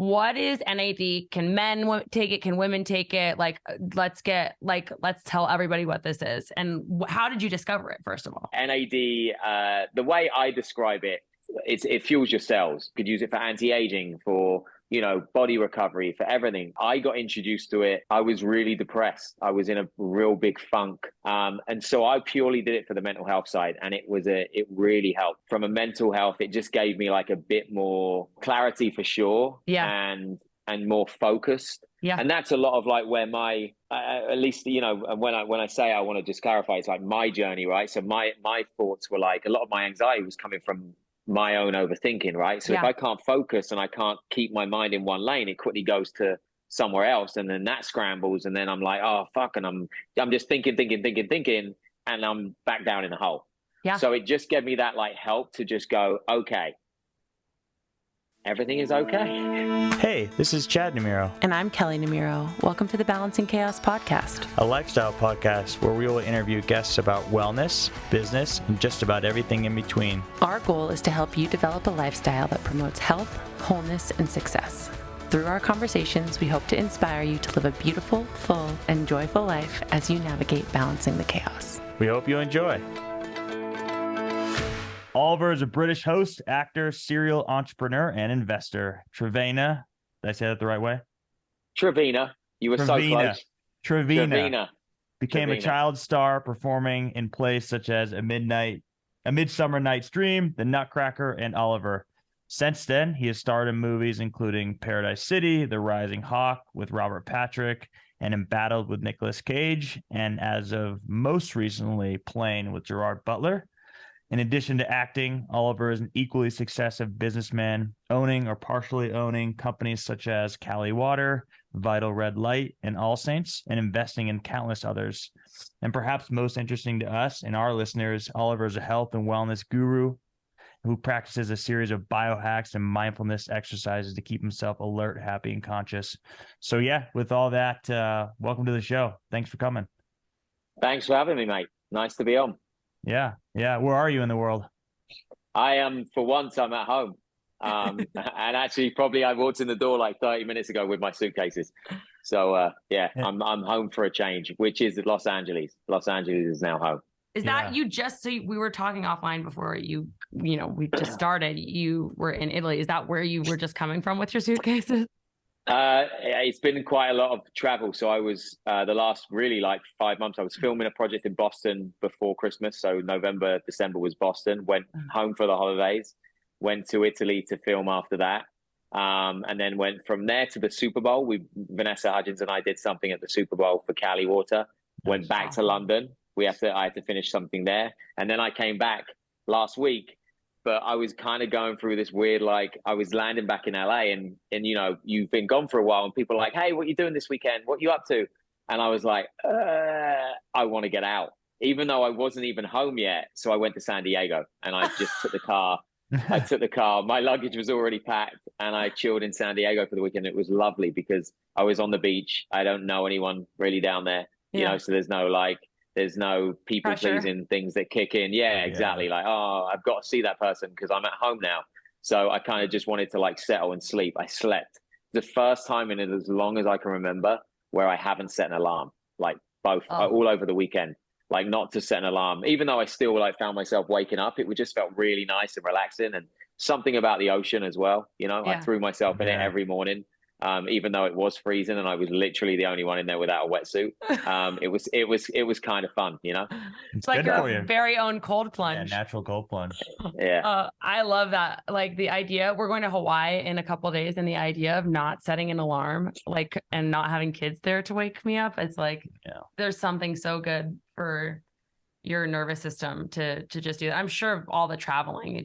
what is NAD? Can men take it? Can women take it? Like, let's tell everybody what this is. And how did you discover it, first of all? NAD, the way I describe it, it fuels your cells. You could use it for anti-aging, for body recovery, for everything. I got introduced to it. I was really depressed. I was in a real big funk. And so I purely did it for the mental health side. And it really helped. From a mental health, it just gave me like a bit more clarity for sure. Yeah. And more focused. Yeah. And that's a lot of like where my, at least, when I say I want to just clarify, it's like my journey, right? So my thoughts were like, a lot of my anxiety was coming from my own overthinking, right? So if I can't focus and I can't keep my mind in one lane, it quickly goes to somewhere else, and then that scrambles, and then I'm like, oh fuck, and I'm just thinking, and I'm back down in the hole. Yeah. So it just gave me that like help to just go, okay, everything is okay. Hey, this is Chad Namiro. And I'm Kelley Namiro. Welcome to the Balancing Chaos podcast, a lifestyle podcast where we will interview guests about wellness, business, and just about everything in between. Our goal is to help you develop a lifestyle that promotes health, wholeness, and success. Through our conversations, we hope to inspire you to live a beautiful, full, and joyful life as you navigate balancing the chaos. We hope you enjoy. Oliver is a British host, actor, serial entrepreneur, and investor. Trevena, did I say that the right way? Trevena. You were so close. Trevena. Became a child star, performing in plays such as A Midsummer Night's Dream, The Nutcracker, and Oliver. Since then, he has starred in movies including Paradise City, The Rising Hawk with Robert Patrick, and Embattled with Nicolas Cage, and as of most recently, Plane with Gerard Butler. In addition to acting, Oliver is an equally successful businessman, owning or partially owning companies such as Caliwater, Vitalredlight, and All Saints, and investing in countless others. And perhaps most interesting to us and our listeners, Oliver is a health and wellness guru who practices a series of biohacks and mindfulness exercises to keep himself alert, happy, and conscious. So yeah, with all that, welcome to the show. Thanks for coming. Thanks for having me, mate. Nice to be on. Yeah. Where are you in the world? I am, for once, I'm at home. And actually, probably I walked in the door like 30 minutes ago with my suitcases. So, I'm home for a change, which is Los Angeles. Los Angeles is now home. Is that we were talking offline before we just started. You were in Italy. Is that where you were just coming from with your suitcases? It's been quite a lot of travel. So I was the last really like 5 months, I was filming a project in Boston before Christmas. So November, December was Boston, went home for the holidays, went to Italy to film after that. And then went from there to the Super Bowl. Vanessa Hudgens and I did something at the Super Bowl for Caliwater, went back to London. I had to finish something there. And then I came back last week. But I was kind of going through this weird, like I was landing back in LA and you've been gone for a while and people are like, hey, what are you doing this weekend? What are you up to? And I was like, I want to get out, even though I wasn't even home yet. So I went to San Diego and I just took the car. My luggage was already packed and I chilled in San Diego for the weekend. It was lovely because I was on the beach. I don't know anyone really down there, so there's no people pleasing things that kick in. Yeah, exactly. Like, oh, I've got to see that person because I'm at home now. So I kind of just wanted to like settle and sleep. I slept. The first time in it, as long as I can remember, where I haven't set an alarm, like all over the weekend, like not to set an alarm, even though I still like found myself waking up, it just felt really nice and relaxing, and something about the ocean as well. I threw myself in it every morning. Even though it was freezing and I was literally the only one in there without a wetsuit. It was kind of fun, It's like your very own cold plunge. Yeah, natural cold plunge. Yeah. I love that. Like the idea, we're going to Hawaii in a couple of days, and the idea of not setting an alarm, and not having kids there to wake me up. It's like, there's something so good for your nervous system to just do that. I'm sure all the traveling,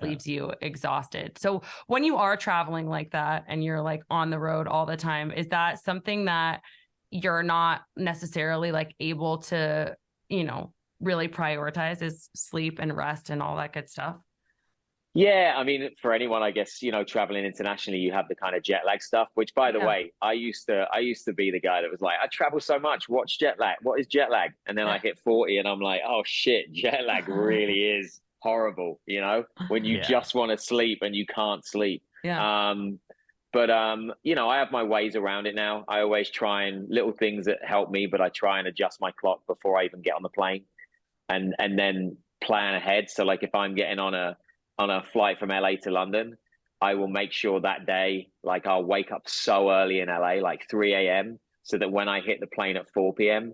leaves you exhausted. So when you are traveling like that and you're like on the road all the time, is that something that you're not necessarily like able to, really prioritize, is sleep and rest and all that good stuff? Yeah. I mean, for anyone, I guess, traveling internationally, you have the kind of jet lag stuff, which by the way, I used to be the guy that was like, I travel so much. What's jet lag? What is jet lag? And then I hit 40 and I'm like, oh shit, jet lag really is horrible, when you just want to sleep and you can't sleep. But, you know, I have my ways around it now. I always try and little things that help me, but I try and adjust my clock before I even get on the plane and then plan ahead. So like if I'm getting on a flight from LA to London, I will make sure that day, like I'll wake up so early in LA, like 3 a.m. so that when I hit the plane at 4 p.m.,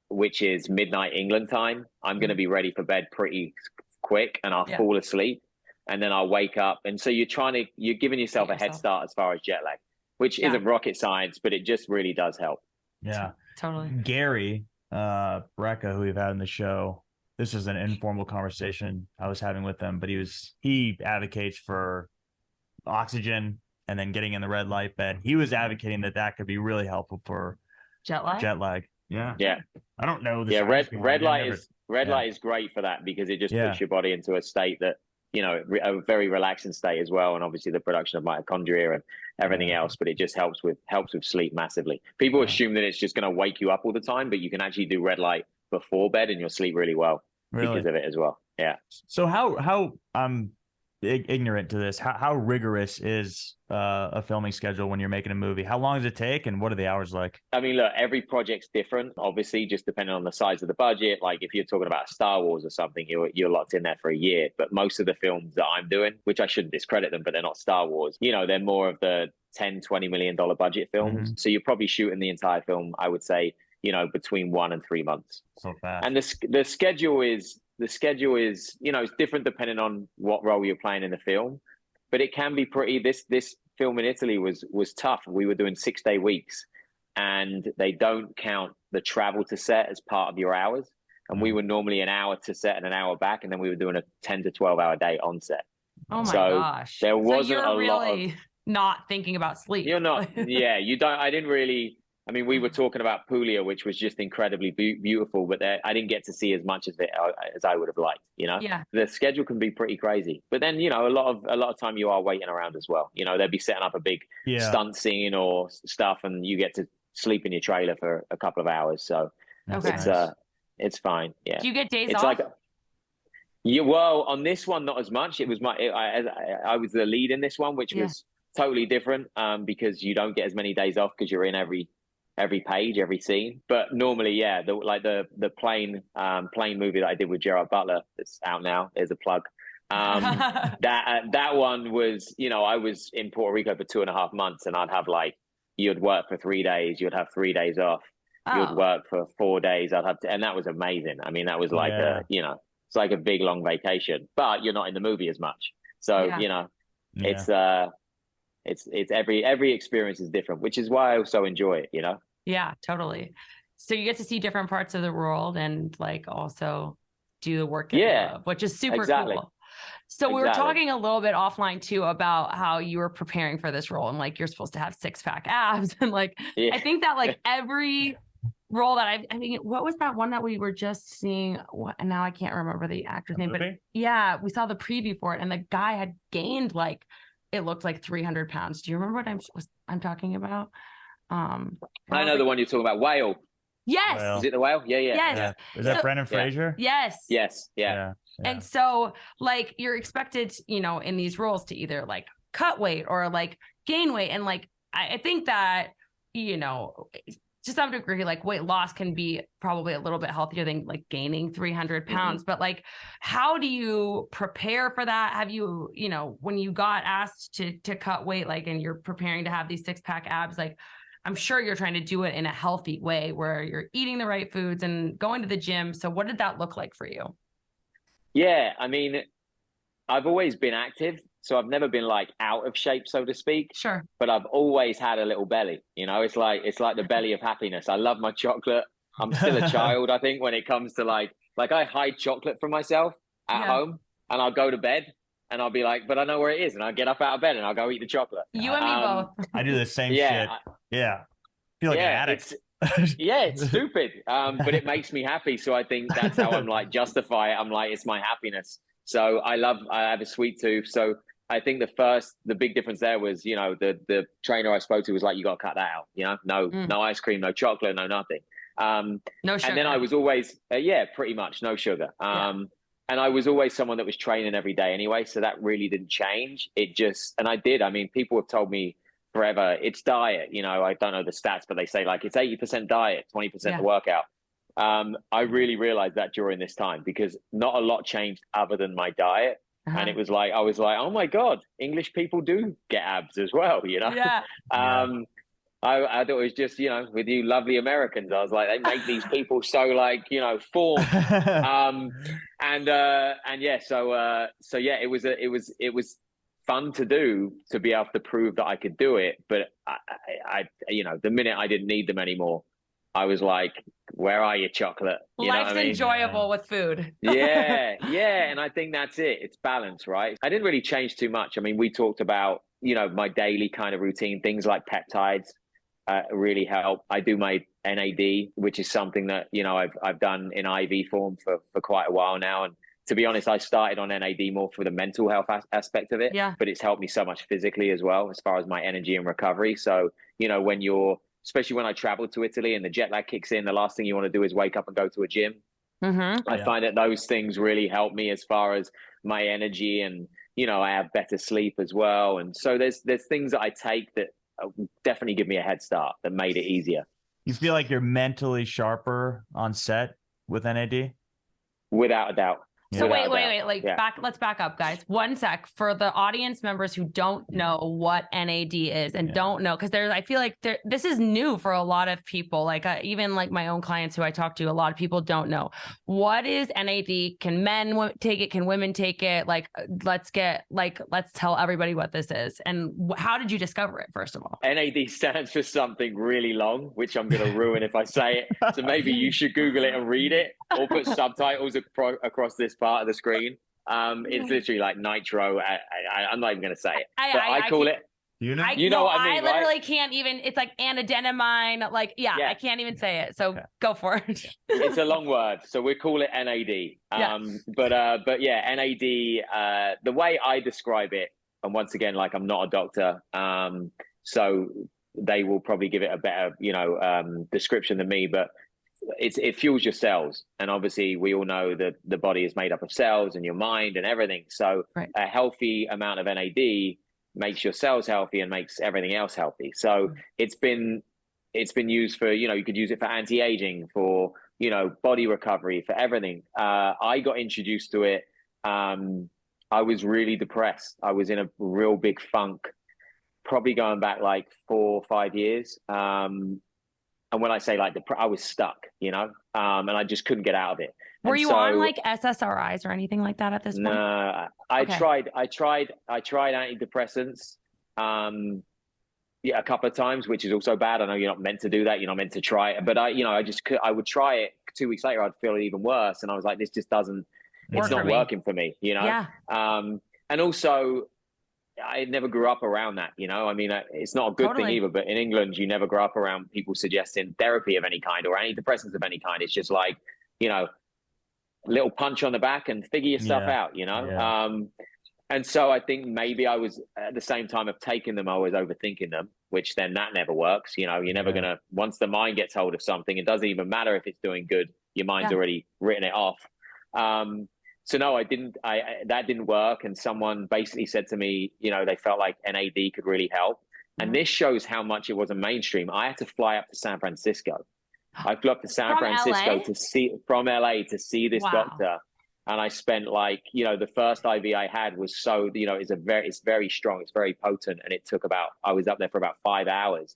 which is midnight England time, I'm going to be ready for bed pretty quick and I'll fall asleep. And then I'll wake up. And so you're giving yourself a head start as far as jet lag, which isn't rocket science, but it just really does help. Yeah, totally. Gary Brecka, who we've had on the show, this is an informal conversation I was having with him, but he advocates for oxygen and then getting in the red light bed. He was advocating that could be really helpful for jet lag. Yeah. I don't know. Red light is great for that because it just puts your body into a state that, you know, a very relaxing state as well. And obviously the production of mitochondria and everything else, but it just helps with sleep massively. People assume that it's just going to wake you up all the time, but you can actually do red light before bed and you'll sleep really well because of it as well. Yeah. So how ignorant to this, how rigorous is a filming schedule when you're making a movie? How long does it take and what are the hours like? I mean, look, every project's different, obviously, just depending on the size of the budget. Like if you're talking about Star Wars or something, you're locked in there for a year. But most of the films that I'm doing, which I shouldn't discredit them, but they're not Star Wars, you know, they're more of the $10-20 million budget films. So you're probably shooting the entire film, I would say, you know, between 1 and 3 months. So fast. And the schedule is, you know, it's different depending on what role you're playing in the film, but it can be pretty, this film in Italy was tough. We were doing 6-day weeks and they don't count the travel to set as part of your hours. And we were normally an hour to set and an hour back. And then we were doing a 10 to 12 hour day on set. Oh my gosh. There wasn't a lot of not thinking about sleep. You're not, I mean, we were talking about Puglia, which was just incredibly beautiful, but I didn't get to see as much of it as I would have liked, you know? Yeah. The schedule can be pretty crazy. But then, you know, a lot of time you are waiting around as well. You know, they'll be setting up a big stunt scene or stuff and you get to sleep in your trailer for a couple of hours. So it's fine. Yeah. Do you get days off? Like well, on this one, not as much. It was I was the lead in this one, which was totally different because you don't get as many days off because you're in every page, every scene. But normally, the plane movie that I did with Gerard Butler that's out now, there's a plug. That one was, you know, I was in Puerto Rico for 2.5 months and I'd have you'd work for 3 days, you'd have 3 days off, you'd work for 4 days, and that was amazing. I mean, that was it's like a big long vacation, but you're not in the movie as much. So, you know, it's every experience is different, which is why I also enjoy it, you know? Yeah, totally. So you get to see different parts of the world and also do the work that you love, which is super cool. So we were talking a little bit offline too about how you were preparing for this role and you're supposed to have 6-pack abs and I think that every role that I think what was that one that we were just seeing? And now I can't remember the actor's name, but we saw the preview for it and the guy had gained it looked like 300 pounds. Do you remember what I'm talking about? I know the one you're talking about. Whale. Yes. Whale. Is it the Whale? Yeah. Yes. Is that Brendan Fraser? Yes. Yes. Yeah. And so you're expected, you know, in these roles to either cut weight or gain weight. And I think that, you know, to some degree, weight loss can be probably a little bit healthier than gaining 300 pounds. But how do you prepare for that? Have you, you know, when you got asked to cut weight, and you're preparing to have these 6-pack abs, I'm sure you're trying to do it in a healthy way where you're eating the right foods and going to the gym. So what did that look like for you? Yeah, I mean, I've always been active. So I've never been out of shape, so to speak. Sure. But I've always had a little belly. You know, it's like the belly of happiness. I love my chocolate. I'm still a child, I think, when it comes to I hide chocolate from myself at home and I'll go to bed and I'll be but I know where it is. And I'll get up out of bed and I'll go eat the chocolate. You and me both. I do the same shit. Yeah. Feel like an addict. It's stupid. But it makes me happy. So I think that's how I'm justify it. I'm it's my happiness. So I have a sweet tooth. So I think the big difference there was, you know, the trainer I spoke to was you got to cut that out, you know, no ice cream, no chocolate, no nothing. No sugar. And then I was always, pretty much no sugar. And I was always someone that was training every day anyway. So that really didn't change. And I did. I mean, people have told me forever, it's diet. You know, I don't know the stats, but they say like it's 80% diet, 20% the workout. I really realized that during this time, because not a lot changed other than my diet. And it was like, I was like, oh my God, English people do get abs as well, you know? I thought it was just, you know, with you lovely Americans, I was like, they make these people so like, you know, formed. So yeah, it was fun to do, to be able to prove that I could do it. But I you know, the minute I didn't need them anymore, I was like, where are you, chocolate? You Life's know what I mean? Enjoyable with food. Yeah. And I think that's it. It's balance, right? I didn't really change too much. I mean, we talked about, you know, my daily kind of routine, things like peptides really help. I do my NAD, which is something that, you know, I've done in IV form for quite a while now. And to be honest, I started on NAD more for the mental health aspect of it, but it's helped me so much physically as well, as far as my energy and recovery. So, you know, especially when I traveled to Italy and the jet lag kicks in, the last thing you want to do is wake up and go to a gym. I find that those things really help me as far as my energy, and, you know, I have better sleep as well. And so there's things that I take that definitely give me a head start, that made it easier. You feel like you're mentally sharper on set with NAD? Without a doubt. So wait, like let's back up, guys. 1 sec, for the audience members who don't know what NAD is and don't know, because I feel like this is new for a lot of people. Like even like my own clients who I talk to, a lot of people don't know. What is NAD? Can men take it? Can women take it? Like, let's tell everybody what this is. And how did you discover it, first of all? NAD stands for something really long, which I'm going to ruin if I say it. So maybe you should Google it and read it, or put subtitles across this part of the screen. It's literally like nitro. I'm not even going to say it. I call it. You know? You know what I mean, I literally right? can't even. It's like anadenamine. Like, I can't even say it. So go for it. It's a long word, so we call it NAD. But yeah, NAD. The way I describe it, and once again, like, I'm not a doctor, so they will probably give it a better, you know, description than me. But it fuels your cells, and obviously we all know that the body is made up of cells, and your mind and everything. So a healthy amount of NAD makes your cells healthy and makes everything else healthy. So it's been used for, you know, you could use it for anti-aging, for, you know, body recovery, for everything. I got introduced to it. I was really depressed. I was in a real big funk, probably going back like 4 or 5 years. And when I say like I was stuck, you know, and I just couldn't get out of it. Were you on like SSRIs or anything like that at this point? No, I tried antidepressants, a couple of times, which is also bad. I know you're not meant to do that. You're not meant to try it, but I would try it. 2 weeks later, I'd feel even worse. And I was like, this just doesn't, it's not working for me, you know? Yeah. And also, I never grew up around that, you know? I mean, it's not a good thing either, but in England, you never grow up around people suggesting therapy of any kind or antidepressants of any kind. It's just like, you know, little punch on the back and figure your stuff out, you know? Yeah. And so I think maybe I was, at the same time of taking them, I was overthinking them, which then that never works. You know, you're never going to, once the mind gets hold of something, it doesn't even matter if it's doing good. Your mind's already written it off. So no, that didn't work. And someone basically said to me, you know, they felt like NAD could really help. And this shows how much it wasn't mainstream. I had to fly up to San Francisco. I flew up to San Francisco from LA to see this doctor. And I spent like, you know, the first IV I had was so, you know, it's very strong. It's very potent. And it took I was up there for about 5 hours.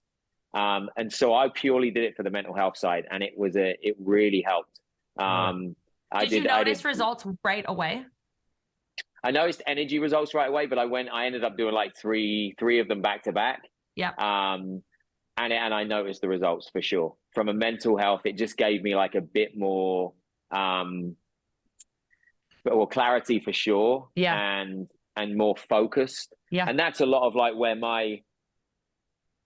And so I purely did it for the mental health side. And it really helped. Did you notice results right away? I noticed energy results right away, but I ended up doing like three of them back to back. Yeah. And I noticed the results for sure. From a mental health, it just gave me like a bit more, clarity for sure. Yeah. And more focused. Yeah. And that's a lot of like where my,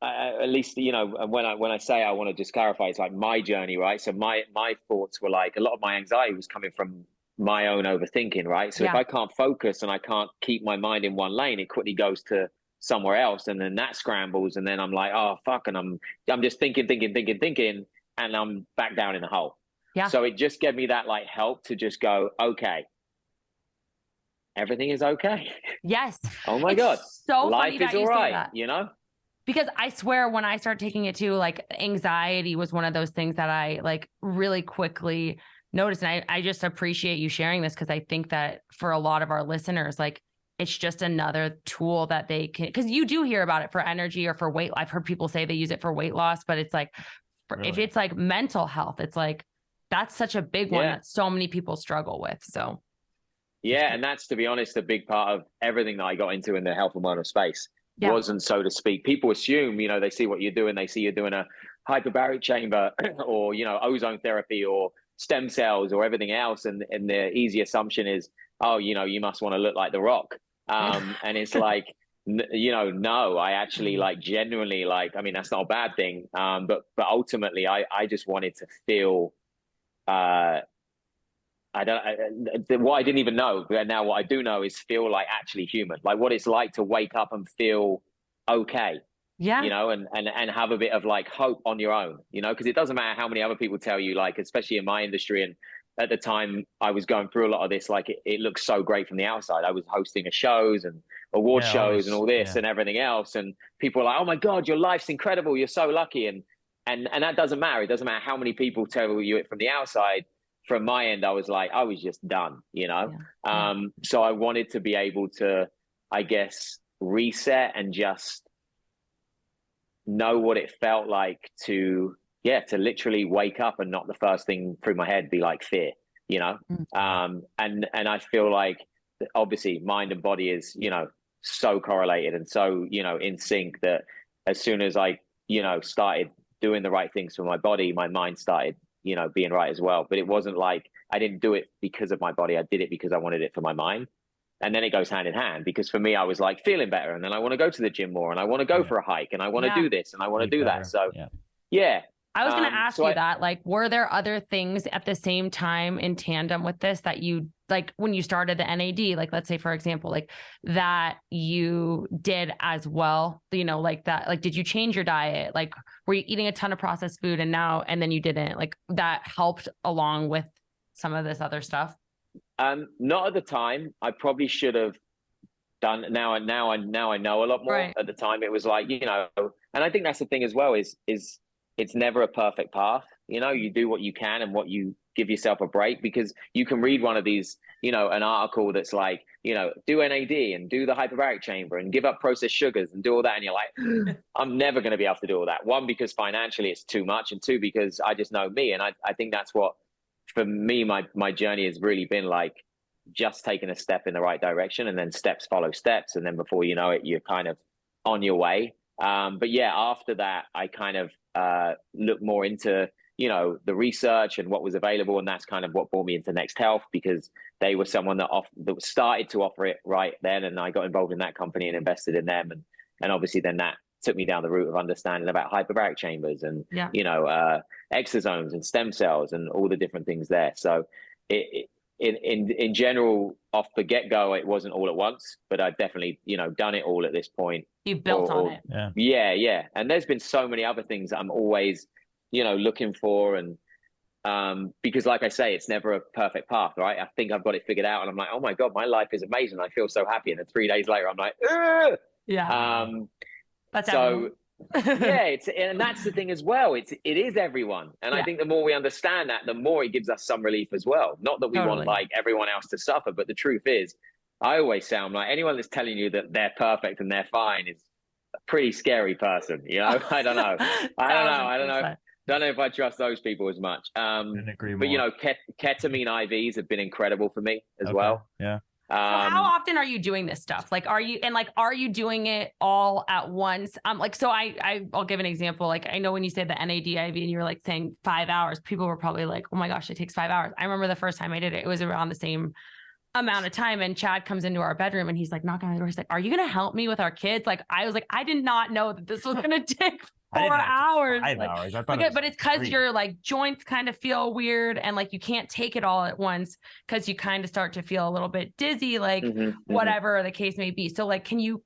at least, you know, when I say I want to just clarify, it's like my journey, right? So my thoughts were like, a lot of my anxiety was coming from my own overthinking, right? So if I can't focus and I can't keep my mind in one lane, it quickly goes to somewhere else, and then that scrambles, and then I'm like, oh fuck, and I'm just thinking, and I'm back down in the hole. Yeah. So it just gave me that like help to just go, okay, everything is okay. Yes. Oh my God. So life funny is all right, you know? Because I swear when I started taking it too, like anxiety was one of those things that I like really quickly noticed. And I just appreciate you sharing this, because I think that for a lot of our listeners, like it's just another tool that they can, because you do hear about it for energy or for weight. I've heard people say they use it for weight loss, but it's like, if it's like mental health, it's like, that's such a big one that so many people struggle with. So. Yeah. And that's, to be honest, a big part of everything that I got into in the health and wellness space. Wasn't, so to speak. People assume, you know, they see what you're doing. They see you're doing a hyperbaric chamber or, you know, ozone therapy or stem cells or everything else. And the easy assumption is, oh, you know, you must want to look like The Rock. And it's like, you know, no, I actually like genuinely like, I mean, that's not a bad thing. But ultimately I just wanted to feel, what I didn't even know, but now what I do know is feel like actually human, like what it's like to wake up and feel okay. Yeah. You know, and have a bit of like hope on your own, you know, because it doesn't matter how many other people tell you, like, especially in my industry. And at the time I was going through a lot of this, like it looks so great from the outside. I was hosting shows and award shows and all this and everything else. And people are like, oh my God, your life's incredible. You're so lucky. And that doesn't matter. It doesn't matter how many people tell you it from the outside. From my end, I was like, I was just done, you know? So I wanted to be able to, I guess, reset and just know what it felt like to literally wake up and not the first thing through my head be like fear, you know? And I feel like obviously mind and body is, you know, so correlated and so, you know, in sync that as soon as I, you know, started doing the right things for my body, my mind started, you know, being right as well. But it wasn't like I didn't do it because of my body. I did it because I wanted it for my mind. And then it goes hand in hand, because for me, I was like feeling better. And then I want to go to the gym more and I want to go for a hike and I want to do this and I want to do that. So I was going to ask you that, like, were there other things at the same time in tandem with this that you, like when you started the NAD, like, let's say, for example, like that you did as well, you know, like that, like, did you change your diet? Like, were you eating a ton of processed food and then you didn't, like that helped along with some of this other stuff? Not at the time. I probably should have done. Now I know a lot more. At the time it was like, you know, and I think that's the thing as well is it's never a perfect path. You know, you do what you can and what you give yourself a break, because you can read one of these, you know, an article that's like, you know, do NAD and do the hyperbaric chamber and give up processed sugars and do all that. And you're like, I'm never going to be able to do all that. One, because financially it's too much. And two, because I just know me. And I think that's what, for me, my journey has really been like just taking a step in the right direction, and then steps follow steps. And then before you know it, you're kind of on your way. But yeah, after that, I kind of looked more into, you know, the research and what was available. And that's kind of what brought me into Next Health, because they were someone that started to offer it right then. And I got involved in that company and invested in them. And obviously then that took me down the route of understanding about hyperbaric chambers and, you know, exosomes and stem cells and all the different things there. So in general, off the get-go, it wasn't all at once, but I've definitely, you know, done it all at this point. You built on it. Yeah. And there's been so many other things that I'm always, you know, looking for. And because like I say, it's never a perfect path, right? I think I've got it figured out and I'm like, oh my God, my life is amazing. I feel so happy. And then 3 days later, I'm like, ugh! That's so and that's the thing as well. It is everyone. And I think the more we understand that, the more it gives us some relief as well. Not that we want like everyone else to suffer, but the truth is, I always sound like anyone that's telling you that they're perfect and they're fine is a pretty scary person. You know, I don't know. I don't know if I trust those people as much. But you know, ketamine IVs have been incredible for me as well. Yeah. So how often are you doing this stuff? Like, are you doing it all at once? Like, so I'll give an example. Like, I know when you said the NAD IV and you were like saying 5 hours, people were probably like, oh my gosh, it takes 5 hours. I remember the first time I did it, it was around the same amount of time. And Chad comes into our bedroom and he's like knocking on the door. He's like, are you going to help me with our kids? Like, I was like, I did not know that this was going to take 4 hours. 5 hours. I thought but it's because your like joints kind of feel weird and like you can't take it all at once because you kind of start to feel a little bit dizzy, like whatever the case may be. So like, can you,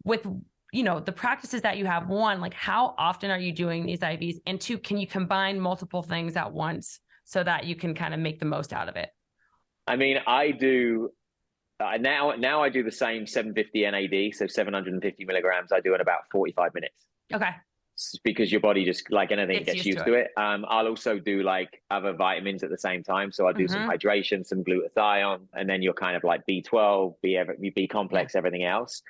with, you know, the practices that you have, one, like how often are you doing these IVs? And two, can you combine multiple things at once so that you can kind of make the most out of it? I mean, I do now I do the same 750 NAD, so 750 milligrams. I do in about 45 minutes. Okay. Because your body just, like anything, gets used to it. I'll also do like other vitamins at the same time. So I'll do some hydration, some glutathione, and then you're kind of like B12, B complex, everything else.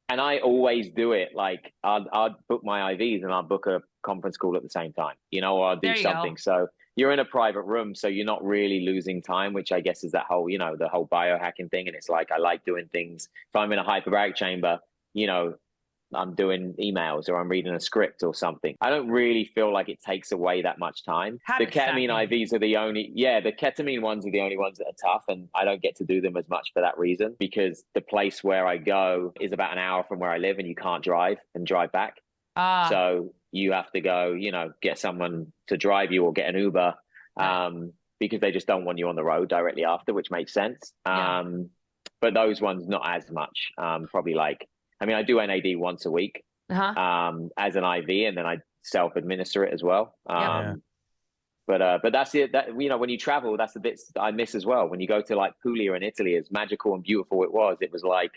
And I always do it. Like I'll book my IVs and I'll book a conference call at the same time, or I'll do something. So you're in a private room, so you're not really losing time, which I guess is that whole, the whole biohacking thing. And it's like, I like doing things. If I'm in a hyperbaric chamber, I'm doing emails or I'm reading a script or something. I don't really feel like it takes away that much time. The ketamine IVs are the ketamine ones are the only ones that are tough, and I don't get to do them as much for that reason, because the place where I go is about an hour from where I live, and you can't drive back. So you have to go, get someone to drive you or get an Uber, because they just don't want you on the road directly after, which makes sense. But those ones, not as much, probably like, I do NAD once a week as an IV, and then I self-administer it as well. But that's it. That, when you travel, that's the bits I miss as well. When you go to like Puglia in Italy, as magical and beautiful it was like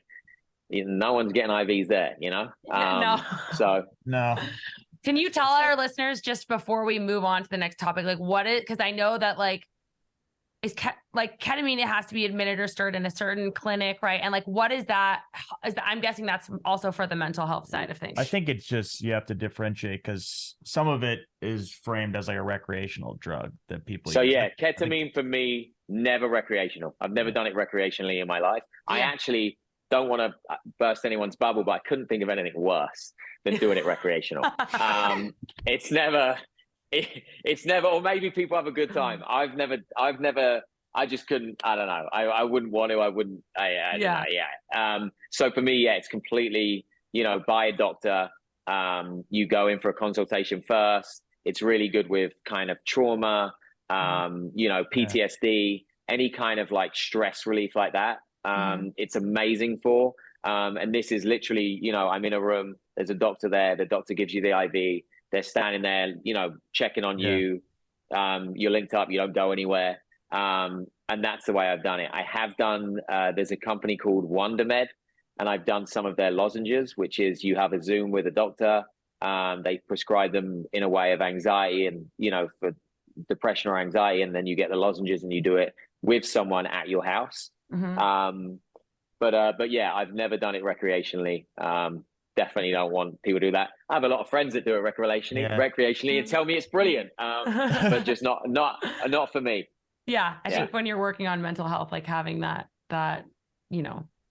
no one's getting IVs there, No. So no. Can you tell our listeners, just before we move on to the next topic, like what is, because I know that like ketamine, it has to be administered in a certain clinic, right? And like, what is that? I'm guessing that's also for the mental health side of things. I think it's just, you have to differentiate, because some of it is framed as like a recreational drug that people use. Ketamine for me, never recreational. I've never done it recreationally in my life. I actually don't want to burst anyone's bubble, but I couldn't think of anything worse than doing it recreational. It's never, or maybe people have a good time. I've never, I just couldn't, I don't know. I wouldn't want to, I wouldn't, so for me, it's completely, by a doctor. You go in for a consultation first. It's really good with kind of trauma, PTSD, any kind of like stress relief like that. It's amazing for, and this is literally, I'm in a room, there's a doctor there, the doctor gives you the IV, they're standing there, checking on you. You're linked up, you don't go anywhere. And that's the way I've done it. I have done, there's a company called WonderMed, and I've done some of their lozenges, which is you have a Zoom with a doctor. They prescribe them in a way of anxiety and, for depression or anxiety. And then you get the lozenges and you do it with someone at your house. But yeah, I've never done it recreationally. Definitely don't want people to do that. I have a lot of friends that do it recreationally and tell me it's brilliant, but just not for me. Yeah, I think when you're working on mental health, like having that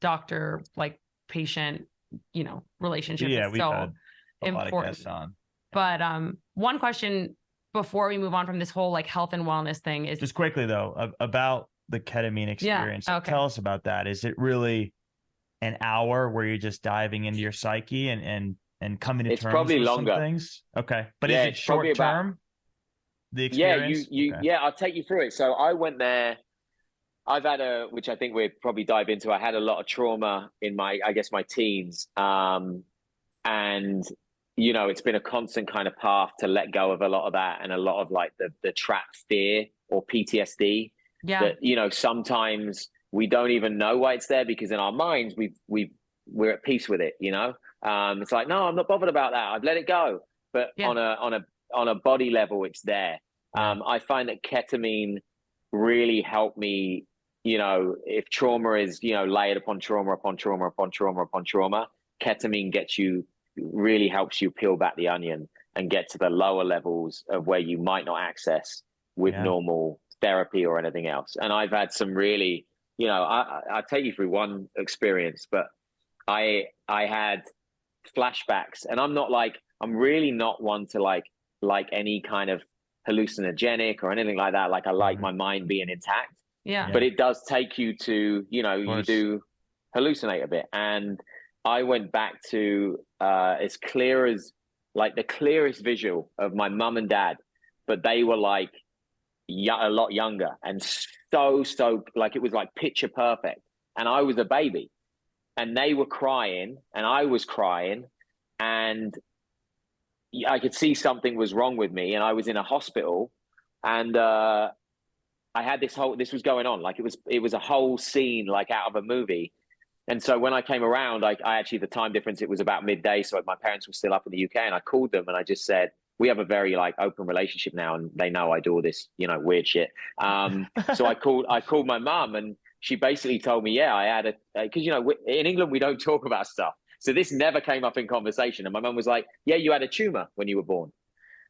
doctor like patient relationship is so important. But one question before we move on from this whole like health and wellness thing is just quickly though about the ketamine experience. Tell us about that. Is it really an hour where you're just diving into your psyche and coming to terms probably with longer. Some things? Okay. But is it short term? The experience? I'll take you through it. So I went there. I've had which I think we'd probably dive into. I had a lot of trauma in my teens. And, it's been a constant kind of path to let go of a lot of that, and a lot of like the trapped fear or PTSD that, sometimes we don't even know why it's there, because in our minds, we're at peace with it. It's like, no, I'm not bothered about that. I've let it go. But on a body level, it's there. I find that ketamine really helped me, if trauma is, layered upon trauma, upon trauma, upon trauma, upon trauma, ketamine really helps you peel back the onion and get to the lower levels of where you might not access with normal therapy or anything else. And I've had some really, I'll take you through one experience, but I had flashbacks, and I'm really not one to like any kind of hallucinogenic or anything like that. Like I like my mind being intact, but it does take you to, you do hallucinate a bit. And I went back to as clear as like the clearest visual of my mum and dad, but they were like a lot younger and so like it was like picture perfect. And I was a baby, and they were crying and I was crying, and I could see something was wrong with me, and I was in a hospital, and I had this was going on. Like it was a whole scene, like out of a movie. And so when I came around, I actually, the time difference, it was about midday. So my parents were still up in the UK, and I called them and I just said, we have a very like open relationship now, and they know I do all this, you know, weird shit. So I called my mum, and she basically told me, yeah, I had because, you know, in England, we don't talk about stuff. So this never came up in conversation. And my mum was like, yeah, you had a tumor when you were born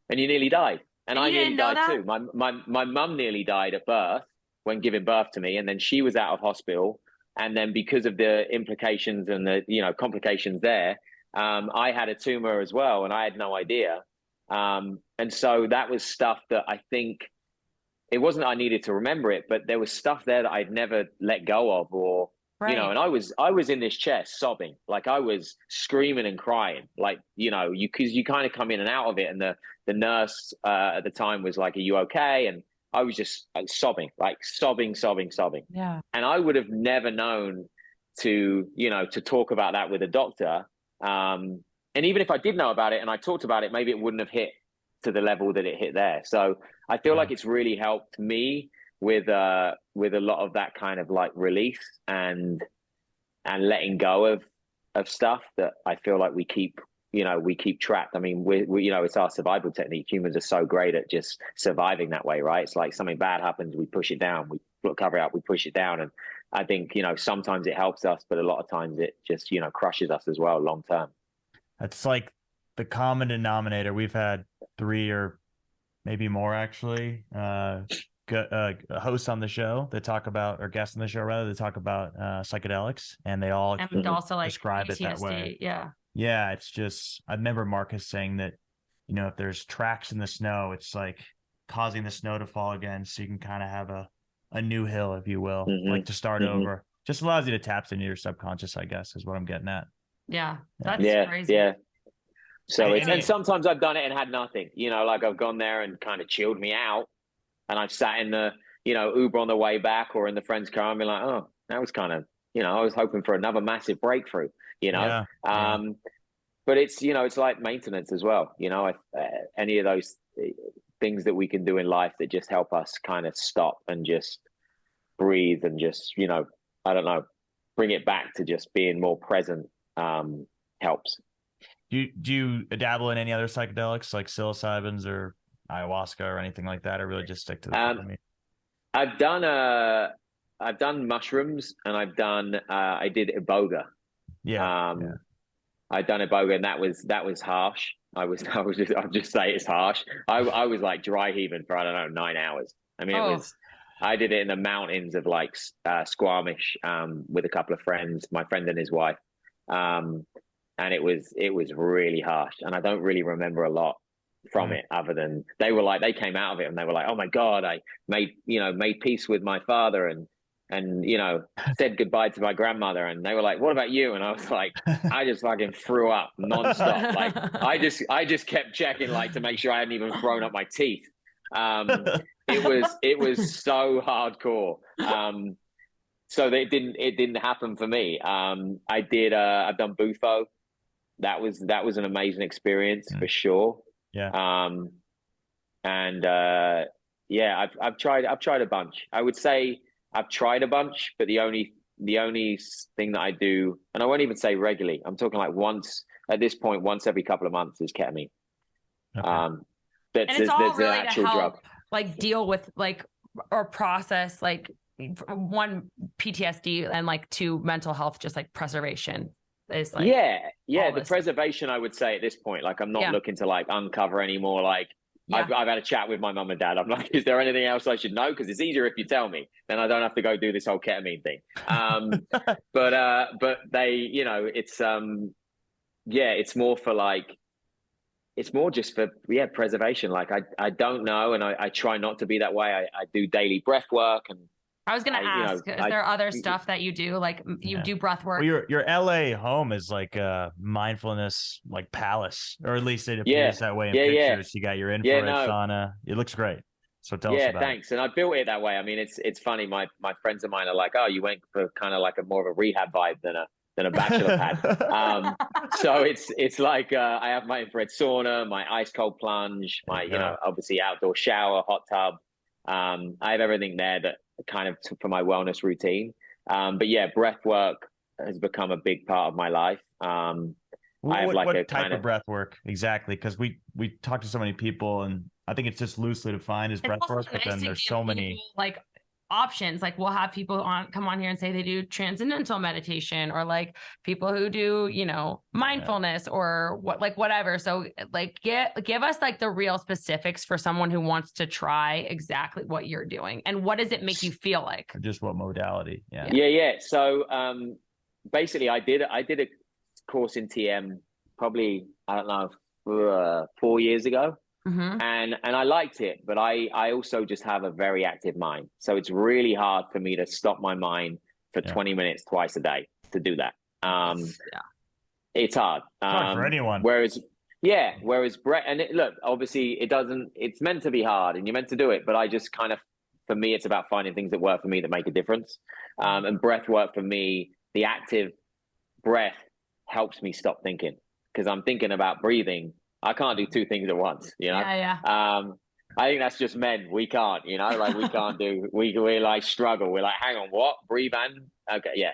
and you nearly died. And I nearly died too. My mum nearly died at birth when giving birth to me. And then she was out of hospital. And then because of the implications and the, you know, complications there, I had a tumor as well. And I had no idea. And so that was stuff that I think, it wasn't I needed to remember it, but there was stuff there that I'd never let go of, or, you know, and I was in this chair sobbing, like I was screaming and crying, like, you know, because you kind of come in and out of it. And the nurse at the time was like, are you okay? And I was just sobbing. Yeah. And I would have never known to, you know, to talk about that with a doctor. And even if I did know about it and I talked about it, maybe it wouldn't have hit to the level that it hit there. So I feel like it's really helped me with a lot of that kind of like release and letting go of stuff that I feel like we keep trapped. I mean, we you know, it's our survival technique. Humans are so great at just surviving that way, right? It's like something bad happens, we push it down, we cover it up, we push it down. And I think, you know, sometimes it helps us, but a lot of times it just, you know, crushes us as well long term. That's like the common denominator. We've had 3 or maybe more actually hosts on the show that talk about, or guests on the show rather, that talk about psychedelics, and they all and also like describe PTSD, it that way. Yeah, it's just, I remember Marcus saying that, you know, if there's tracks in the snow, it's like causing the snow to fall again, so you can kind of have a new hill, if you will, like to start over. Just allows you to tap into your subconscious, I guess, is what I'm getting at. Yeah, that's crazy. Yeah. So and sometimes I've done it and had nothing, you know, like I've gone there and kind of chilled me out, and I've sat in the, you know, Uber on the way back or in the friend's car and been like, oh, that was kind of, you know, I was hoping for another massive breakthrough, you know. But it's, you know, it's like maintenance as well, you know. Any of those things that we can do in life that just help us kind of stop and just breathe and just, you know, I don't know, bring it back to just being more present, helps. Do you dabble in any other psychedelics like psilocybins or ayahuasca or anything like that, or really just stick to the I've done mushrooms, and I did iboga. I've done iboga, and that was harsh. I'll just say it's harsh. I was like dry heaving for, I don't know, 9 hours. I mean, I did it in the mountains of like Squamish with a couple of friends, my friend and his wife. And it was really harsh, and I don't really remember a lot from it, other than they came out of it and they were like, oh my God, I made peace with my father and you know, said goodbye to my grandmother. And they were like, what about you? And I was like, I just fucking threw up nonstop. Like I just kept checking, like, to make sure I hadn't even thrown up my teeth. It was so hardcore. So it didn't happen for me. I've done Bufo. That was an amazing experience for sure. I've tried a bunch. I would say I've tried a bunch, but the only thing that I do, and I won't even say regularly, I'm talking like once every couple of months, is ketamine. That's an actual drug. Like deal with like, or process like, 1, PTSD, and like 2, mental health, just like preservation. Is like the preservation, I would say at this point, like I'm not looking to like uncover anymore. Like I've had a chat with my mum and dad. I'm like, is there anything else I should know? Because it's easier if you tell me, then I don't have to go do this whole ketamine thing. But they, you know, it's it's more for like, it's more just for preservation. Like I don't know, and I try not to be that way. I do daily breath work, and I was going to ask, is there other stuff that you do? Like you do breath work? Well, your LA home is like a mindfulness like palace, or at least it appears that way in pictures. You got your infrared sauna. It looks great. So tell us about it. Thanks. And I built it that way. I mean, it's funny. My friends of mine are like, oh, you went for kind of like more of a rehab vibe than a bachelor pad. So it's like I have my infrared sauna, my ice cold plunge, my you know, obviously outdoor shower, hot tub. I have everything there that kind of for my wellness routine. But breath work, has become a big part of my life. I have like what a type of breath work exactly? Because we talk to so many people, and I think it's just loosely defined as breath work, but then there's so many like options. Like we'll have people come on here and say they do transcendental meditation, or like people who do, you know, mindfulness or what, like whatever. So like give us like the real specifics for someone who wants to try exactly what you're doing, and what does it make you feel like? Or just what modality? Yeah. So basically I did a course in TM probably, I don't know, 4 years ago. And I liked it, but I also just have a very active mind. So it's really hard for me to stop my mind for 20 minutes twice a day to do that. It's hard. It's hard for anyone. Whereas Brett, and look, obviously it's meant to be hard and you're meant to do it, but I just kind of, for me, it's about finding things that work for me that make a difference. And breath work for me, the active breath helps me stop thinking, because I'm thinking about breathing. I can't do two things at once, you know? I think that's just men. We can't, you know, like we can't we like struggle. We're like, hang on, what? Breathe and okay, yeah.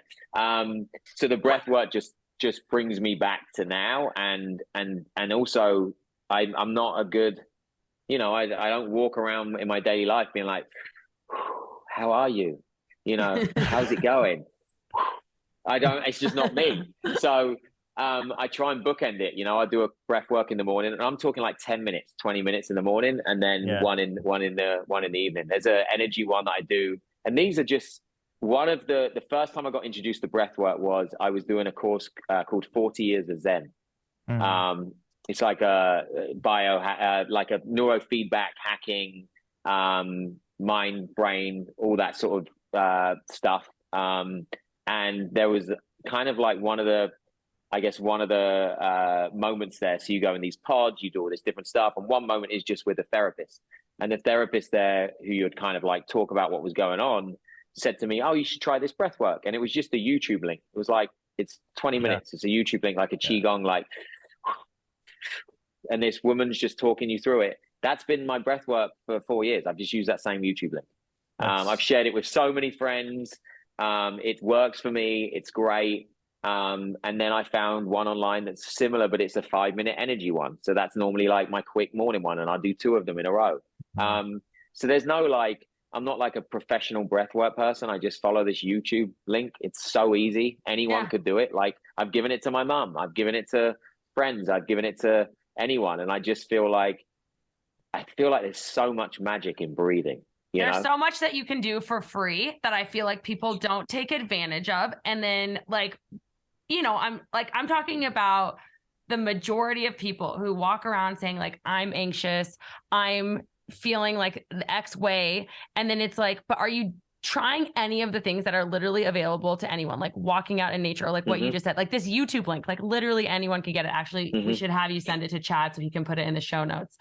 So the breath work just brings me back to now, and also I'm not a good, you know, I don't walk around in my daily life being like, how are you? You know, how's it going? I don't, it's just not me. So I try and bookend it. You know, I do a breath work in the morning, and I'm talking like 10 minutes, 20 minutes in the morning, and then one in the evening. There's an energy one that I do. And these are just one of the first time I got introduced to breath work was I was doing a course called 40 Years of Zen. It's like a like a neurofeedback hacking, mind, brain, all that sort of stuff. And there was kind of like one of the moments there. So you go in these pods, you do all this different stuff. And one moment is just with a therapist. And the therapist there, who you would kind of like talk about what was going on, said to me, oh, you should try this breath work. And it was just a YouTube link. It was like, it's 20 minutes. It's a YouTube link, like a Qigong, like, and this woman's just talking you through it. That's been my breath work for 4 years. I've just used that same YouTube link. I've shared it with so many friends. It works for me. It's great. And then I found one online that's similar, but it's a 5-minute energy one. So that's normally like my quick morning one, and I do 2 of them in a row. So there's no like, I'm not like a professional breathwork person. I just follow this YouTube link. It's so easy. Anyone could do it. Like I've given it to my mom. I've given it to friends. I've given it to anyone. And I just feel like, there's so much magic in breathing. There's so much that you can do for free that I feel like people don't take advantage of. And then like, you know, I'm talking about the majority of people who walk around saying like, I'm anxious, I'm feeling like the X way. And then it's like, but are you trying any of the things that are literally available to anyone, like walking out in nature, or like what you just said, like this YouTube link, like literally anyone can get it. Actually, we should have you send it to Chad so he can put it in the show notes.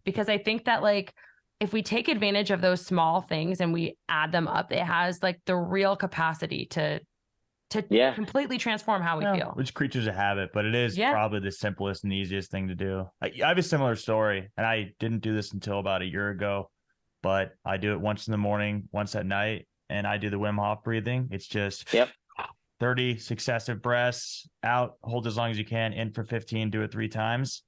Because I think that like, if we take advantage of those small things and we add them up, it has like the real capacity to completely transform how we feel. Which creatures of habit, but it is probably the simplest and easiest thing to do. I have a similar story, and I didn't do this until about a year ago, but I do it once in the morning, once at night, and I do the Wim Hof breathing. It's just 30 successive breaths out, hold as long as you can, in for 15, do it 3 times.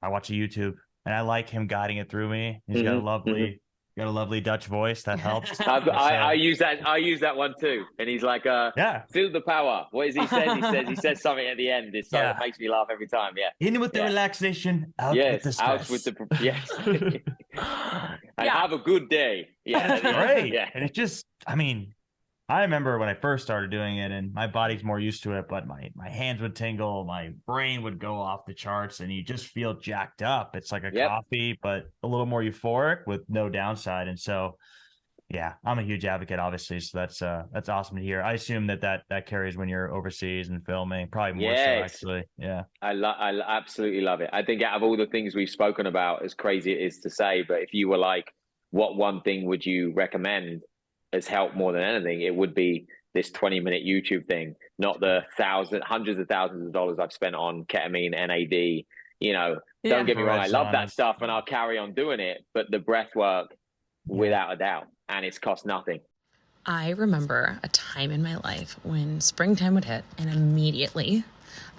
I watch a YouTube, and I like him guiding it through me. He's got a lovely Dutch voice that helps. I use that one too. And he's like, feel the power. What is he says? He says something at the end. It makes me laugh every time. In with the relaxation, out with the stress. Out with the and have a good day. That's great. And it just, I mean, I remember when I first started doing it, and my body's more used to it, but my hands would tingle, my brain would go off the charts, and you just feel jacked up. It's like a coffee, but a little more euphoric with no downside. And so, I'm a huge advocate, obviously. So that's awesome to hear. I assume that carries when you're overseas and filming, probably more so, actually. Yeah. I absolutely love it. I think out of all the things we've spoken about, as crazy it is to say, but if you were like, what one thing would you recommend has helped more than anything, it would be this 20-minute YouTube thing, not the hundreds of thousands of dollars I've spent on ketamine, NAD. You know, don't get me wrong, I love that stuff and I'll carry on doing it, but the breath work, without a doubt, and it's cost nothing. I remember a time in my life when springtime would hit and immediately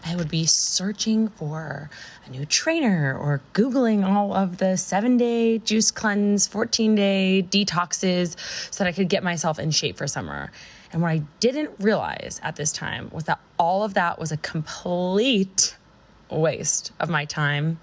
I would be searching for a new trainer or Googling all of the 7-day juice cleanse, 14-day detoxes so that I could get myself in shape for summer. And what I didn't realize at this time was that all of that was a complete waste of my time,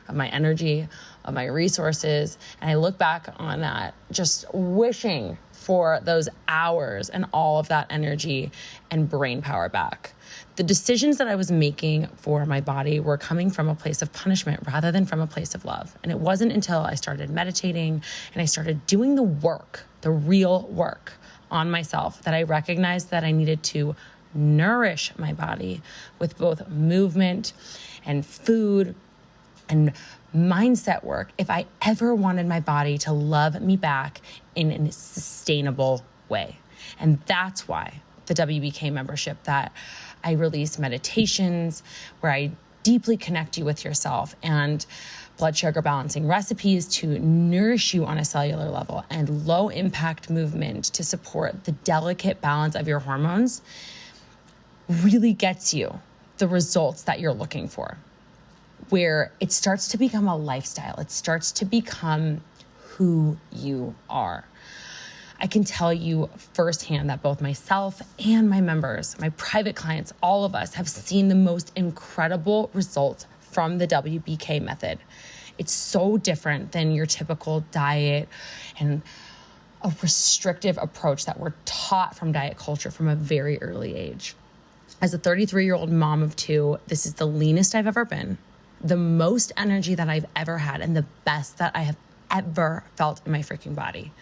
of my energy, of my resources. And I look back on that just wishing for those hours and all of that energy and brain power back. The decisions that I was making for my body were coming from a place of punishment rather than from a place of love. And it wasn't until I started meditating and I started doing the work, the real work on myself, that I recognized that I needed to nourish my body with both movement and food and mindset work if I ever wanted my body to love me back in a sustainable way. And that's why the WBK membership, that I release meditations where I deeply connect you with yourself, and blood sugar balancing recipes to nourish you on a cellular level, and low impact movement to support the delicate balance of your hormones, really gets you the results that you're looking for, where it starts to become a lifestyle. It starts to become who you are. I can tell you firsthand that both myself and my members, my private clients, all of us have seen the most incredible results from the WBK method. It's so different than your typical diet and a restrictive approach that we're taught from diet culture from a very early age. As a 33-year-old mom of 2, this is the leanest I've ever been, the most energy that I've ever had, and the best that I have ever felt in my freaking body.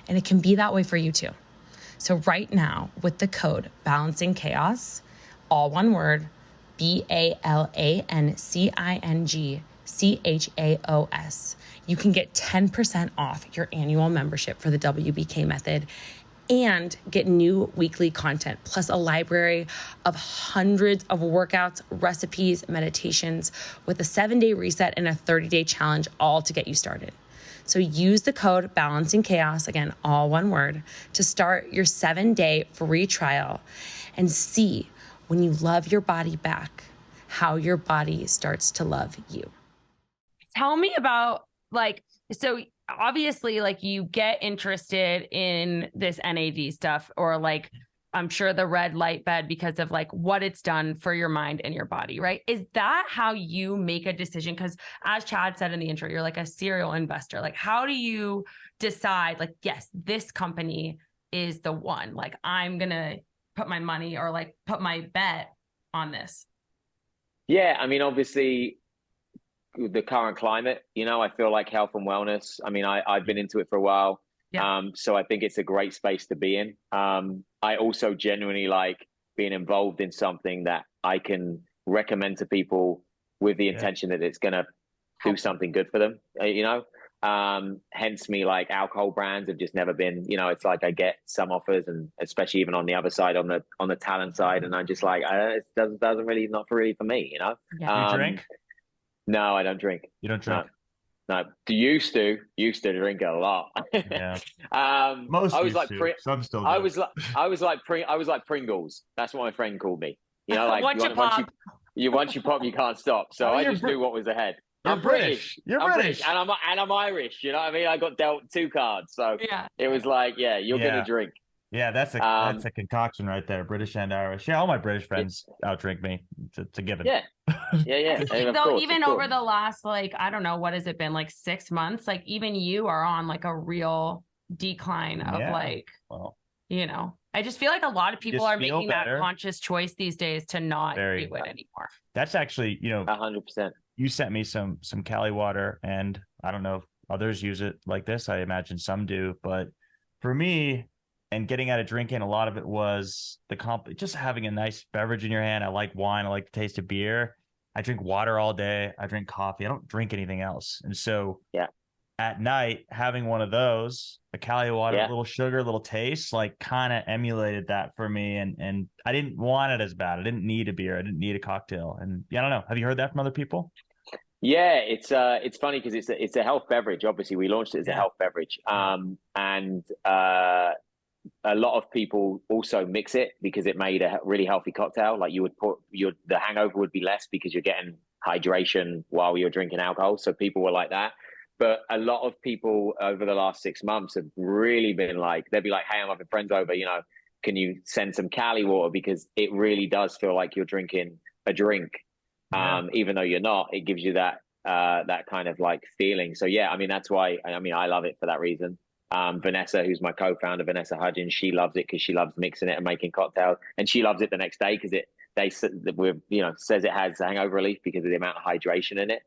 And it can be that way for you too. So right now, with the code Balancing Chaos, all one word, BALANCINGCHAOS, you can get 10% off your annual membership for the WBK method and get new weekly content, plus a library of hundreds of workouts, recipes, meditations, with a 7-day reset and a 30-day challenge, all to get you started. So use the code Balancing Chaos, again, all one word, to start your 7-day free trial and see, when you love your body back, how your body starts to love you. Tell me about, so obviously, you get interested in this NAD stuff, or I'm sure the red light bed, because of what it's done for your mind and your body, right? Is that how you make a decision? Because as Chad said in the intro, you're like a serial investor. How do you decide, yes, this company is the one, I'm going to put my money or put my bet on this? Yeah. I mean, obviously the current climate, I feel like health and wellness. I mean, I've been into it for a while. Yeah. So I think it's a great space to be in. I also genuinely like being involved in something that I can recommend to people with the intention that it's going to do something good for them, hence me, alcohol brands have just never been, it's I get some offers, and especially even on the other side, on the talent side. And I'm just it doesn't really, not really for me, Yeah. You drink? No, I don't drink. You don't drink? No, used to drink a lot. Yeah. Most I was some still do. I was like Pringles. That's what my friend called me. Once you pop, you can't stop. So I just knew what was ahead. I'm British. You're British. And I'm Irish. You know what I mean? I got dealt 2 cards. So it was you're gonna drink. Yeah, that's a concoction right there. British and Irish. Yeah, all my British friends outdrink me. It's a given. Yeah. Though even over the last, I don't know, what has it been, 6 months? Even you are on a real decline of I just feel like a lot of people are making that conscious choice these days to not do it anymore. That's actually, 100%. You sent me some Caliwater, and I don't know if others use it like this. I imagine some do, but for me, and getting out of drinking, a lot of it was just having a nice beverage in your hand. I like wine. I like the taste of beer. I drink water all day. I drink coffee. I don't drink anything else. And so at night, having one of those, a Caliwater, a little sugar, a little taste, kind of emulated that for me. And I didn't want it as bad. I didn't need a beer. I didn't need a cocktail. And I don't know. Have you heard that from other people? Yeah, it's funny because it's a health beverage. Obviously, we launched it as a health beverage. a lot of people also mix it because it made a really healthy cocktail. Like you would put the hangover would be less because you're getting hydration while you're drinking alcohol. So people were like that. But a lot of people over the last 6 months have really been like, they'd be like, hey, I'm having friends over, you know, can you send some Caliwater? Because it really does feel like you're drinking a drink. Even though you're not, it gives you that kind of like feeling. So yeah, I mean, that's why, I mean, I love it for that reason. Vanessa, who's my co-founder, Vanessa Hudgens, she loves it because she loves mixing it and making cocktails, and she loves it the next day because says it has hangover relief because of the amount of hydration in it.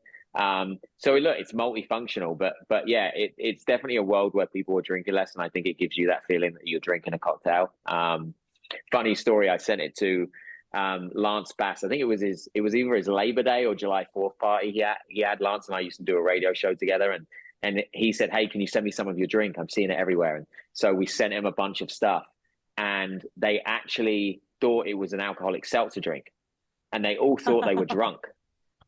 So look, it's multifunctional, but yeah, it's definitely a world where people are drinking less, and I think it gives you that feeling that you're drinking a cocktail. Funny story, I sent it to Lance Bass. I think it was either his Labor Day or July 4th party. He had Lance and I used to do a radio show together, and he said, hey, can you send me some of your drink? I'm seeing it everywhere. And so we sent him a bunch of stuff, and they actually thought it was an alcoholic seltzer drink, and they all thought they were drunk.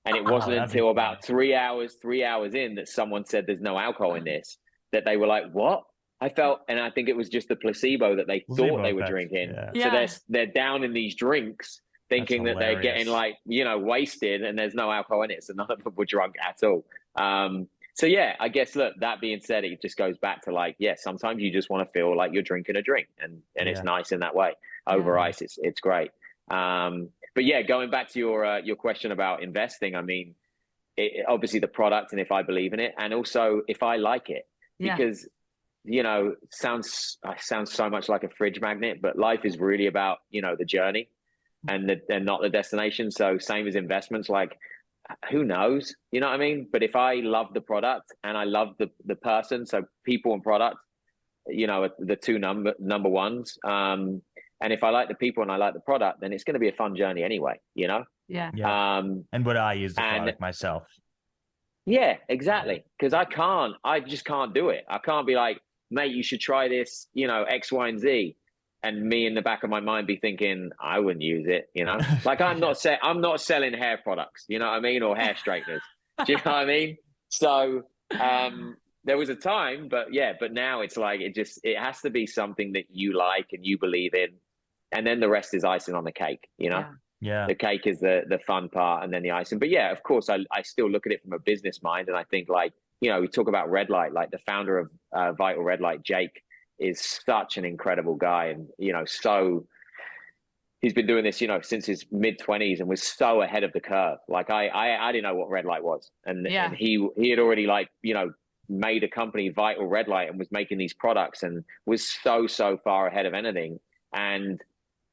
And it wasn't until about 3 hours in that someone said there's no alcohol in this, that they were like, what? And I think it was just the placebo that they thought they were drinking. Yeah. So they're down in these drinks thinking that they're getting like, you know, wasted, and there's no alcohol in it. So none of them were drunk at all. So yeah, I guess, look, that being said, it just goes back to like, yeah, sometimes you just want to feel like you're drinking a drink, and it's nice in that way. Over ice, it's great. But yeah, going back to your question about investing, I mean, obviously the product, and if I believe in it, and also if I like it, because, you know, sounds so much like a fridge magnet, but life is really about, you know, the journey and not the destination. So same as investments, like, who knows, you know what I mean? But if I love the product and I love the person, so people and product, you know, the two number ones. And if I like the people and I like the product, then it's going to be a fun journey anyway, you know? Yeah. And would I use the product myself? Yeah, exactly. Because I just can't do it. I can't be like, mate, you should try this, you know, X, Y, and Z. And me in the back of my mind be thinking, I wouldn't use it, you know? Like I'm not selling hair products, you know what I mean? Or hair straighteners. Do you know what I mean? So there was a time, but now it's like, it has to be something that you like and you believe in. And then the rest is icing on the cake, you know? Yeah. The cake is the fun part, and then the icing. But yeah, of course, I still look at it from a business mind. And I think, like, you know, we talk about Red Light, like the founder of Vitalredlight, Jake, is such an incredible guy. And, you know, so he's been doing this, you know, since his mid-20s, and was so ahead of the curve. Like I didn't know what Red Light was. And he had already, like, you know, made a company, Vitalredlight, and was making these products and was so far ahead of anything.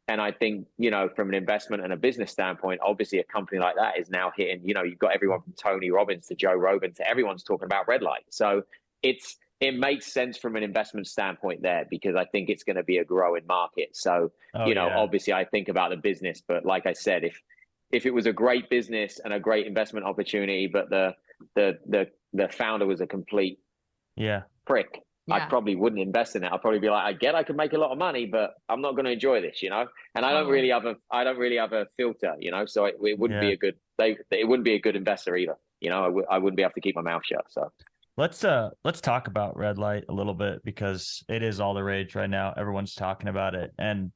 And I think, you know, from an investment and a business standpoint, obviously a company like that is now hitting, you know, you've got everyone from Tony Robbins to Joe Rogan to everyone's talking about Red Light. So it makes sense from an investment standpoint there, because I think it's going to be a growing market. So, obviously I think about the business, but like I said, if it was a great business and a great investment opportunity, but the founder was a complete prick, I probably wouldn't invest in it. I'd probably be like, I could make a lot of money, but I'm not going to enjoy this, you know? And I don't really have a filter, you know? So it wouldn't be it wouldn't be a good investor either. You know, I wouldn't be able to keep my mouth shut. So let's talk about Red Light a little bit, because it is all the rage right now. Everyone's talking about it, and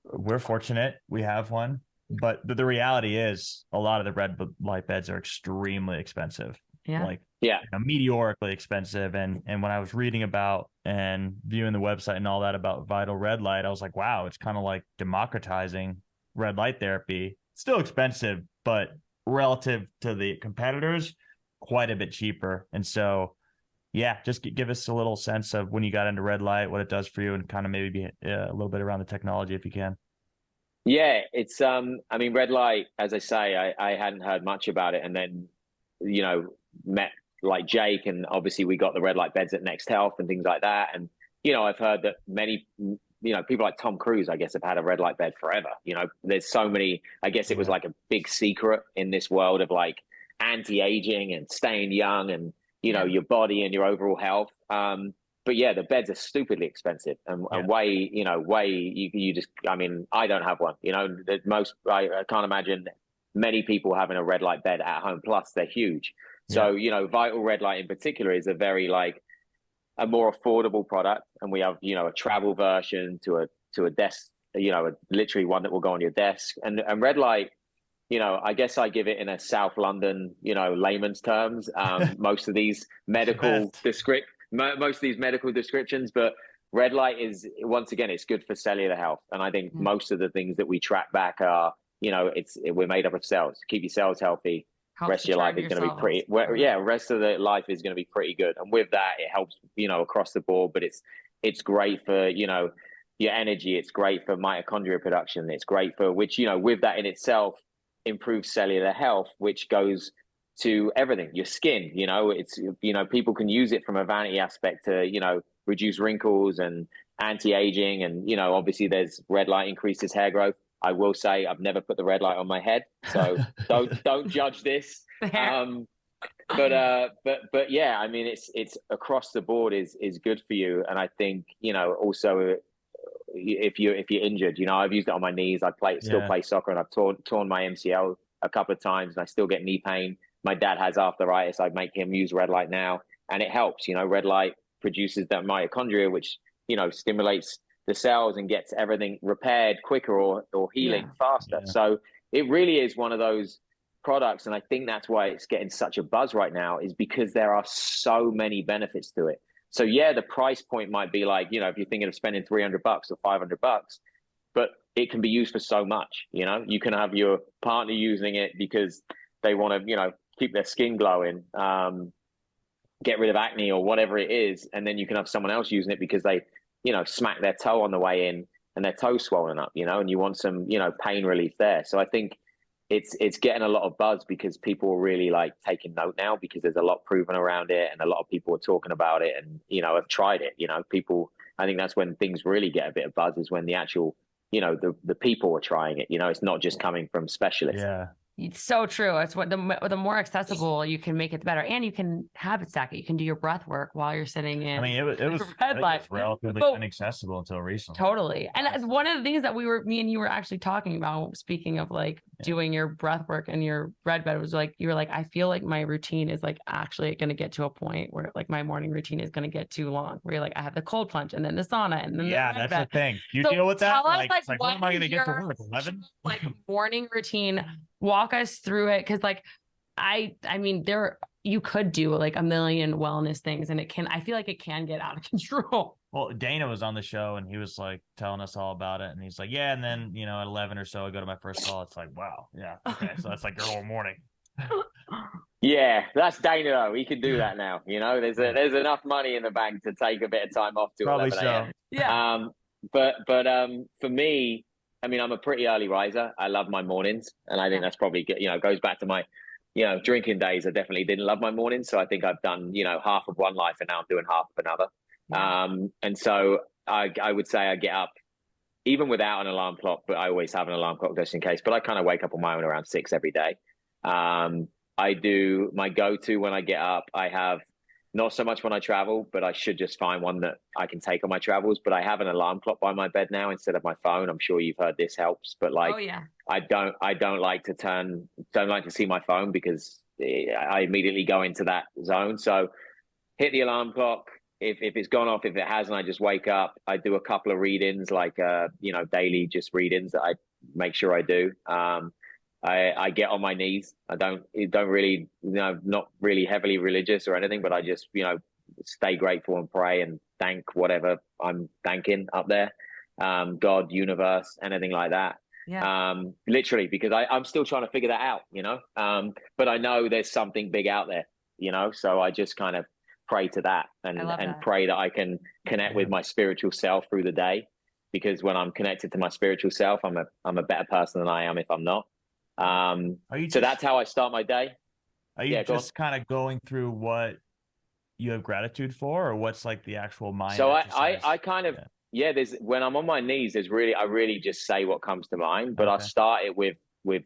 we're fortunate we have one. But the reality is, a lot of the Red Light beds are extremely expensive. Meteorically expensive. And when I was reading about and viewing the website and all that about Vitalredlight, I was like, wow, it's kind of like democratizing red light therapy. Still expensive, but relative to the competitors, quite a bit cheaper. And so, just give us a little sense of when you got into Red Light, what it does for you, and kind of maybe be a little bit around the technology if you can. Yeah, it's I mean, Red Light, as I say, I hadn't heard much about it, and then, you know, met like Jake, and obviously we got the Red Light beds at Next Health and things like that. And, you know, I've heard that many, you know, people like Tom Cruise, I guess, have had a Red Light bed forever. You know, there's so many, I guess it was like a big secret in this world of like anti-aging and staying young and, you know, your body and your overall health. But yeah, the beds are stupidly expensive and way, you just, I mean, I don't have one, you know, I can't imagine many people having a Red Light bed at home. Plus they're huge. So, you know, Vitalredlight in particular is a very like a more affordable product, and we have, you know, a travel version to a desk, you know, literally one that will go on your desk. And Red Light, you know, I guess I give it in a South London, you know, layman's terms. Most of these medical descriptions, but Red Light is, once again, it's good for cellular health. And I think most of the things that we track back are, you know, we're made up of cells. Keep your cells healthy. Rest of your life is going to be pretty, rest of the life is going to be pretty good. And with that, it helps, you know, across the board, but it's great for, you know, your energy. It's great for mitochondria production. It's great for, which, you know, with that in itself improves cellular health, which goes to everything, your skin, you know, it's, you know, people can use it from a vanity aspect to, you know, reduce wrinkles and anti-aging. And, you know, obviously there's Red Light increases hair growth. I will say I've never put the Red Light on my head, so don't judge this. But yeah, I mean, it's across the board is good for you. And I think, you know, also if you're injured, you know, I've used it on my knees. I still play soccer, and I've torn my MCL a couple of times, and I still get knee pain. My dad has arthritis. I make him use Red Light now, and it helps. You know, Red Light produces that mitochondria, which, you know, stimulates the cells and gets everything repaired quicker or healing faster. So it really is one of those products. And I think that's why it's getting such a buzz right now, is because there are so many benefits to it. So yeah, the price point might be like, you know, if you're thinking of spending $300 or $500, but it can be used for so much. You know, you can have your partner using it because they want to, you know, keep their skin glowing, get rid of acne or whatever it is. And then you can have someone else using it because they, you know, smack their toe on the way in and their toe's swollen up, you know, and you want some, you know, pain relief there. So I think it's getting a lot of buzz because people are really like taking note now, because there's a lot proven around it and a lot of people are talking about it and, you know, have tried it. You know, people, I think that's when things really get a bit of buzz, is when the actual, you know, the people are trying it. You know, it's not just coming from specialists. Yeah. It's so true. It's what the more accessible you can make it, the better. And you can habit stack it. You can do your breath work while you're sitting in. I mean, it was Red Light, relatively inaccessible until recently. Totally. And one of the things that me and you were actually talking about, speaking of like doing your breath work and your red bed, was like, you were like, I feel like my routine is like actually going to get to a point where like my morning routine is going to get too long, where you're like, I have the cold plunge and then the sauna and then that's the thing. You deal with that? Like when am I going to get to work? 11? Like morning routine. Walk us through it, because like I mean, you could do like a million wellness things, and I feel like it can get out of control. Well, Dana was on the show and he was like telling us all about it, and he's like, yeah, and then, you know, at 11 or so I go to my first call. It's like, wow, yeah, okay, so that's like your whole morning. Yeah, that's Dana though. He can do that now. You know, there's enough money in the bank to take a bit of time off to 11 a.m. Yeah. But for me, I mean, I'm a pretty early riser. I love my mornings, and I think that's probably, you know, goes back to my, you know, drinking days. I definitely didn't love my mornings, so I think I've done, you know, half of one life, and now I'm doing half of another. And so I would say I get up even without an alarm clock, but I always have an alarm clock just in case. But I kind of wake up on my own around 6 every day. I do my go-to when I get up. I have not so much when I travel, but I should just find one that I can take on my travels. But I have an alarm clock by my bed now instead of my phone. I'm sure you've heard this helps, but like, I don't like to see my phone, because I immediately go into that zone. So hit the alarm clock. If it's gone off, if it hasn't, I just wake up. I do a couple of read-ins, like, you know, daily just read-ins that I make sure I do. I get on my knees. I don't really, you know, not really heavily religious or anything, but I just, you know, stay grateful and pray and thank whatever I'm thanking up there. God, universe, anything like that. Yeah. Literally, because I'm still trying to figure that out, you know, but I know there's something big out there, you know, so I just kind of pray to that and pray that I can connect with my spiritual self through the day, because when I'm connected to my spiritual self, I'm a better person than I am if I'm not. So that's how I start my day. Are you just kind of going through what you have gratitude for, or what's like the actual mind? So I kind of, there's, when I'm on my knees, I really just say what comes to mind, but I'll start it with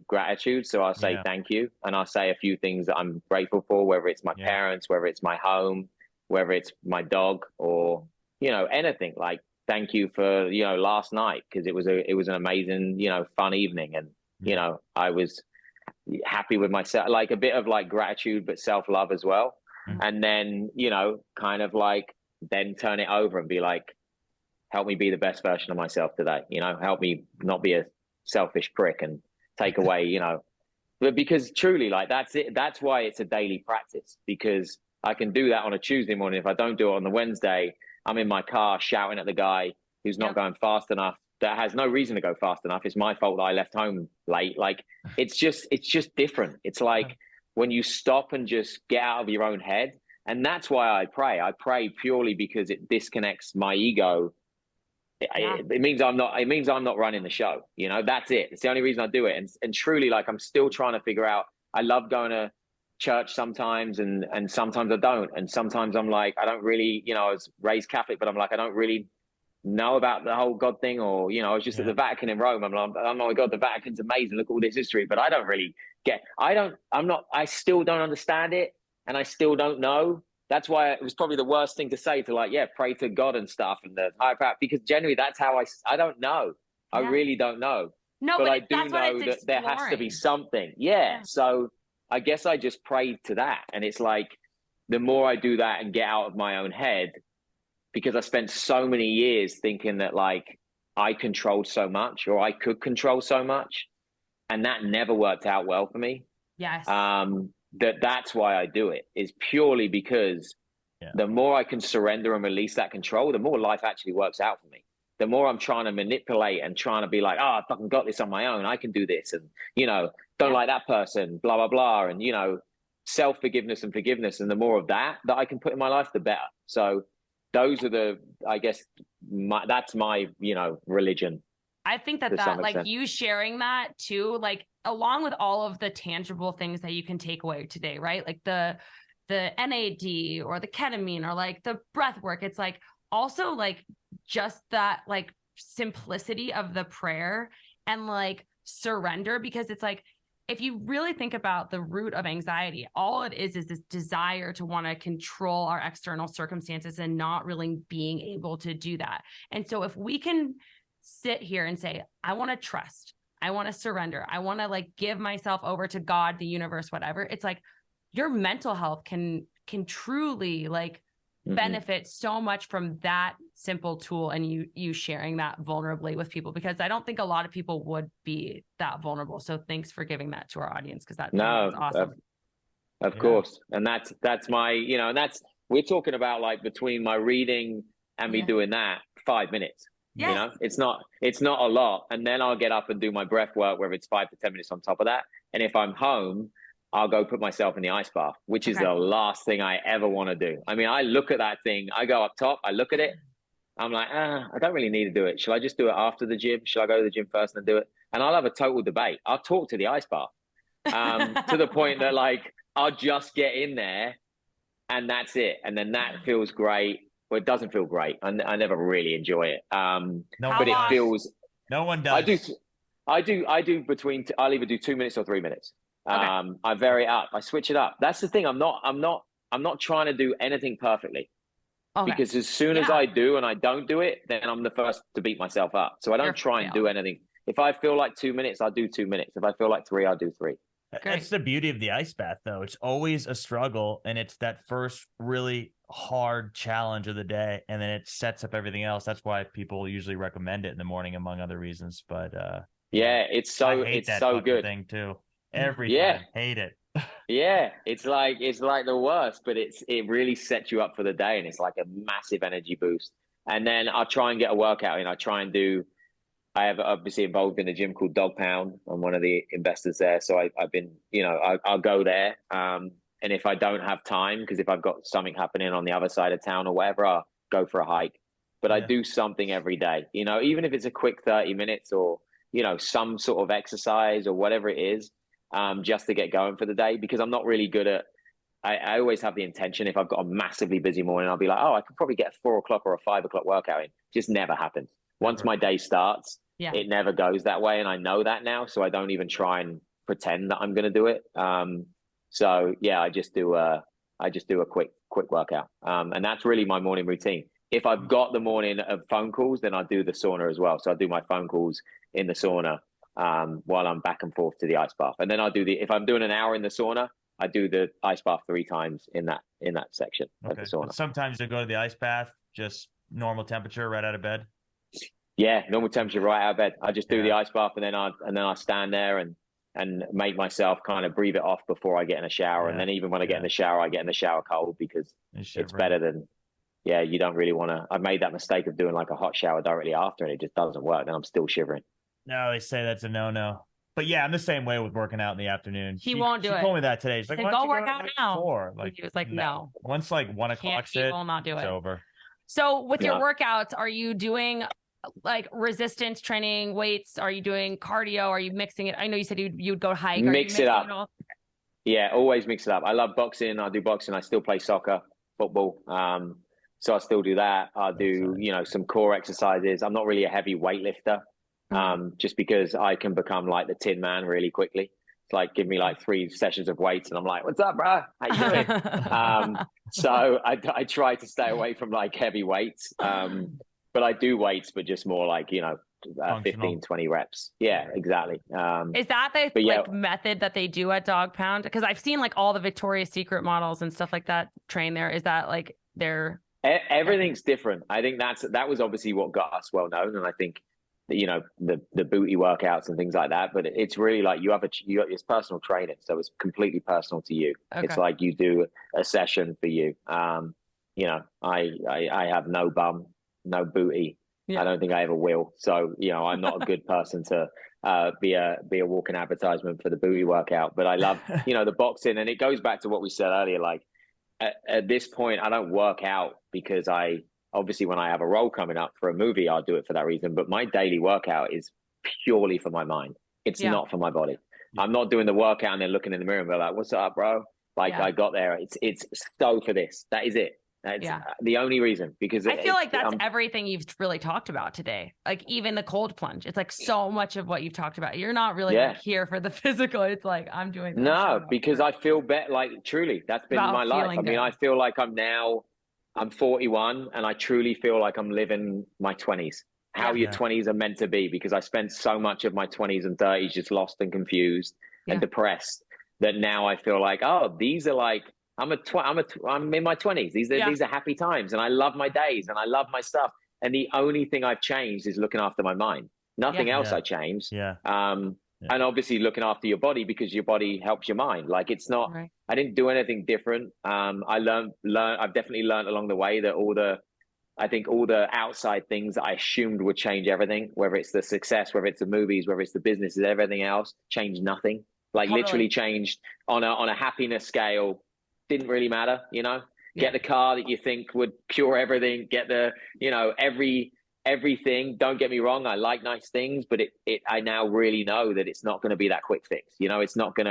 gratitude. So I'll say thank you, and I'll say a few things that I'm grateful for, whether it's my parents, whether it's my home, whether it's my dog, or, you know, anything. Like, thank you for, you know, last night, because it was an amazing, you know, fun evening, and you know, I was happy with myself, like a bit of like gratitude, but self-love as well. And then, you know, kind of like then turn it over and be like, help me be the best version of myself today. You know, help me not be a selfish prick and take away, you know, but because truly, like, that's it. That's why it's a daily practice, because I can do that on a Tuesday morning. If I don't do it on the Wednesday, I'm in my car shouting at the guy who's not going fast enough, that has no reason to go fast enough. It's my fault that I left home late. Like, it's just different. It's like when you stop and just get out of your own head. And that's why I pray. I pray purely because it disconnects my ego. It means I'm not running the show. You know, that's it. It's the only reason I do it. And truly, like, I'm still trying to figure out, I love going to church sometimes and sometimes I don't. And sometimes I'm like, I don't really, you know, I was raised Catholic, but I'm like, I don't really know about the whole God thing. Or, you know, I was just at the Vatican in Rome. I'm like, oh my God, the Vatican's amazing. Look at all this history. But I don't really I still don't understand it. And I still don't know. That's why it was probably the worst thing to say, to like, pray to God and stuff and the higher power, because generally that's how I don't know. I really don't know. No, but I do know that there has to be something. So I guess I just prayed to that. And it's like, the more I do that and get out of my own head, because I spent so many years thinking that, like, I controlled so much, or I could control so much, and that never worked out well for me. Yes. That's why I do it, is purely because the more I can surrender and release that control, the more life actually works out for me. The more I'm trying to manipulate and trying to be like, I fucking got this on my own, I can do this, and, you know, don't like that person, blah, blah, blah. And, you know, self-forgiveness and forgiveness. And the more of that I can put in my life, the better. So those are that's my, you know, religion. I think that like, you sharing that too, like, along with all of the tangible things that you can take away today, right? Like the NAD or the ketamine or like the breath work. It's like also like just that like simplicity of the prayer and like surrender, because it's like, if you really think about the root of anxiety, all it is this desire to want to control our external circumstances and not really being able to do that. And so if we can sit here and say, I want to trust, I want to surrender, I want to like give myself over to God, the universe, whatever, it's like your mental health can truly like benefit so much from that simple tool, and you sharing that vulnerably with people, because I don't think a lot of people would be that vulnerable. So thanks for giving that to our audience, because that's awesome. Of course. And that's my, you know, and that's, we're talking about like between my reading and me doing that 5 minutes. You know, it's not a lot. And then I'll get up and do my breath work, whether it's 5 to 10 minutes on top of that. And if I'm home, I'll go put myself in the ice bath, which is the last thing I ever want to do. I mean, I look at that thing, I go up top, I look at it, I'm like, I don't really need to do it. Shall I just do it after the gym? Shall I go to the gym first and do it? And I'll have a total debate. I'll talk to the ice bath to the point that, like, I'll just get in there and that's it. And then that feels great. Well, it doesn't feel great. I never really enjoy it. But it feels. No one does. I do I'll either do 2 minutes or 3 minutes. I vary it up. I switch it up. That's the thing. I'm not trying to do anything perfectly. Because as soon as I do and I don't do it, then I'm the first to beat myself up. So I don't try and do anything. If I feel like 2 minutes, I'll do 2 minutes. If I feel like 3, I'll do 3. That's the beauty of the ice bath, though. It's always a struggle, and it's that first really hard challenge of the day, and then it sets up everything else. That's why people usually recommend it in the morning, among other reasons. But it's so good thing too. Every time, hate it. It's like the worst, but it really sets you up for the day, and it's like a massive energy boost. And then I'll try and get a workout in. I have obviously involved in a gym called Dogpound. I'm one of the investors there. So I've been, I'll go there. And if I don't have time, because if I've got something happening on the other side of town or whatever, I'll go for a hike. But I do something every day, even if it's a quick 30 minutes or, some sort of exercise or whatever it is, just to get going for the day, because I'm not really good at, I always have the intention, if I've got a massively busy morning, I'll be like, I could probably get a 4 o'clock or a 5 o'clock workout in. Just never happens. Once my day starts, it never goes that way. And I know that now. So I don't even try and pretend that I'm going to do it. I just do a quick workout. And that's really my morning routine. If I've got the morning of phone calls, then I'll do the sauna as well. So I do my phone calls in the sauna while I'm back and forth to the ice bath. And then if I'm doing an hour in the sauna, I do the ice bath 3 times in that section of the sauna. But sometimes you go to the ice bath, just normal temperature, right out of bed. Yeah, normal temperature, right out of bed. I just do the ice bath, and then I stand there and make myself kind of breathe it off before I get in a shower. And then even when I get in the shower, I get in the shower cold, because it's better than, you don't really want to. I've made that mistake of doing like a hot shower directly after, and it just doesn't work. Then I'm still shivering. No, they say that's a no-no. But yeah, I'm the same way with working out in the afternoon. He won't do it. She told me that today. She's like, "Why don't you go work out now?" 4? Like, he was like, no. Once like 1 o'clock hit, he will not do it. It's over. So with your workouts, are you doing like resistance training, weights? Are you doing cardio? Are you mixing it? I know you said you'd go hike. Mix it up. Yeah, always mix it up. I love boxing. I do boxing. I still play soccer, football. So I still do that. I do, some core exercises. I'm not really a heavy weightlifter, just because I can become like the Tin Man really quickly. It's like, give me like 3 sessions of weights and I'm like, what's up, bro? How you doing? So I try to stay away from like heavy weights. But I do weights, but just more like, 15, 20 reps. Yeah, exactly. Is that the method that they do at Dogpound? Because I've seen like all the Victoria's Secret models and stuff like that train there. Is that like their... Everything's different. I think that was obviously what got us well known. And I think, the booty workouts and things like that, but it's really like it's personal training. So it's completely personal to you. Okay. It's like you do a session for you. I have no bum, no booty. Yeah. I don't think I ever will. So, I'm not a good person to be a walking advertisement for the booty workout, but I love, the boxing. And it goes back to what we said earlier. Like at this point, I don't work out because obviously when I have a role coming up for a movie, I'll do it for that reason. But my daily workout is purely for my mind. It's not for my body. I'm not doing the workout and then looking in the mirror and be like, what's up, bro? Like I got there. It's so for this. That is it. That's the only reason, because I feel like that's everything you've really talked about today. Like even the cold plunge, it's like so much of what you've talked about. You're not really like here for the physical. It's like, I'm doing this. No, because I feel better. Like truly, that's been my life. I mean, I feel like I'm 41 and I truly feel like I'm living my 20s. How your 20s are meant to be, because I spent so much of my 20s and 30s just lost and confused and depressed, that now I feel like, these are like, I'm in my 20s. These are happy times, and I love my days and I love my stuff. And the only thing I've changed is looking after my mind. Nothing else I changed. And obviously looking after your body, because your body helps your mind. Like it's not, I didn't do anything different. I've definitely learned along the way that all the outside things that I assumed would change everything, whether it's the success, whether it's the movies, whether it's the businesses, everything else changed nothing. Like literally changed on a happiness scale. Didn't really matter, get the car that you think would cure everything, get the, everything. Don't get me wrong. I like nice things, but I now really know that it's not going to be that quick fix. It's not going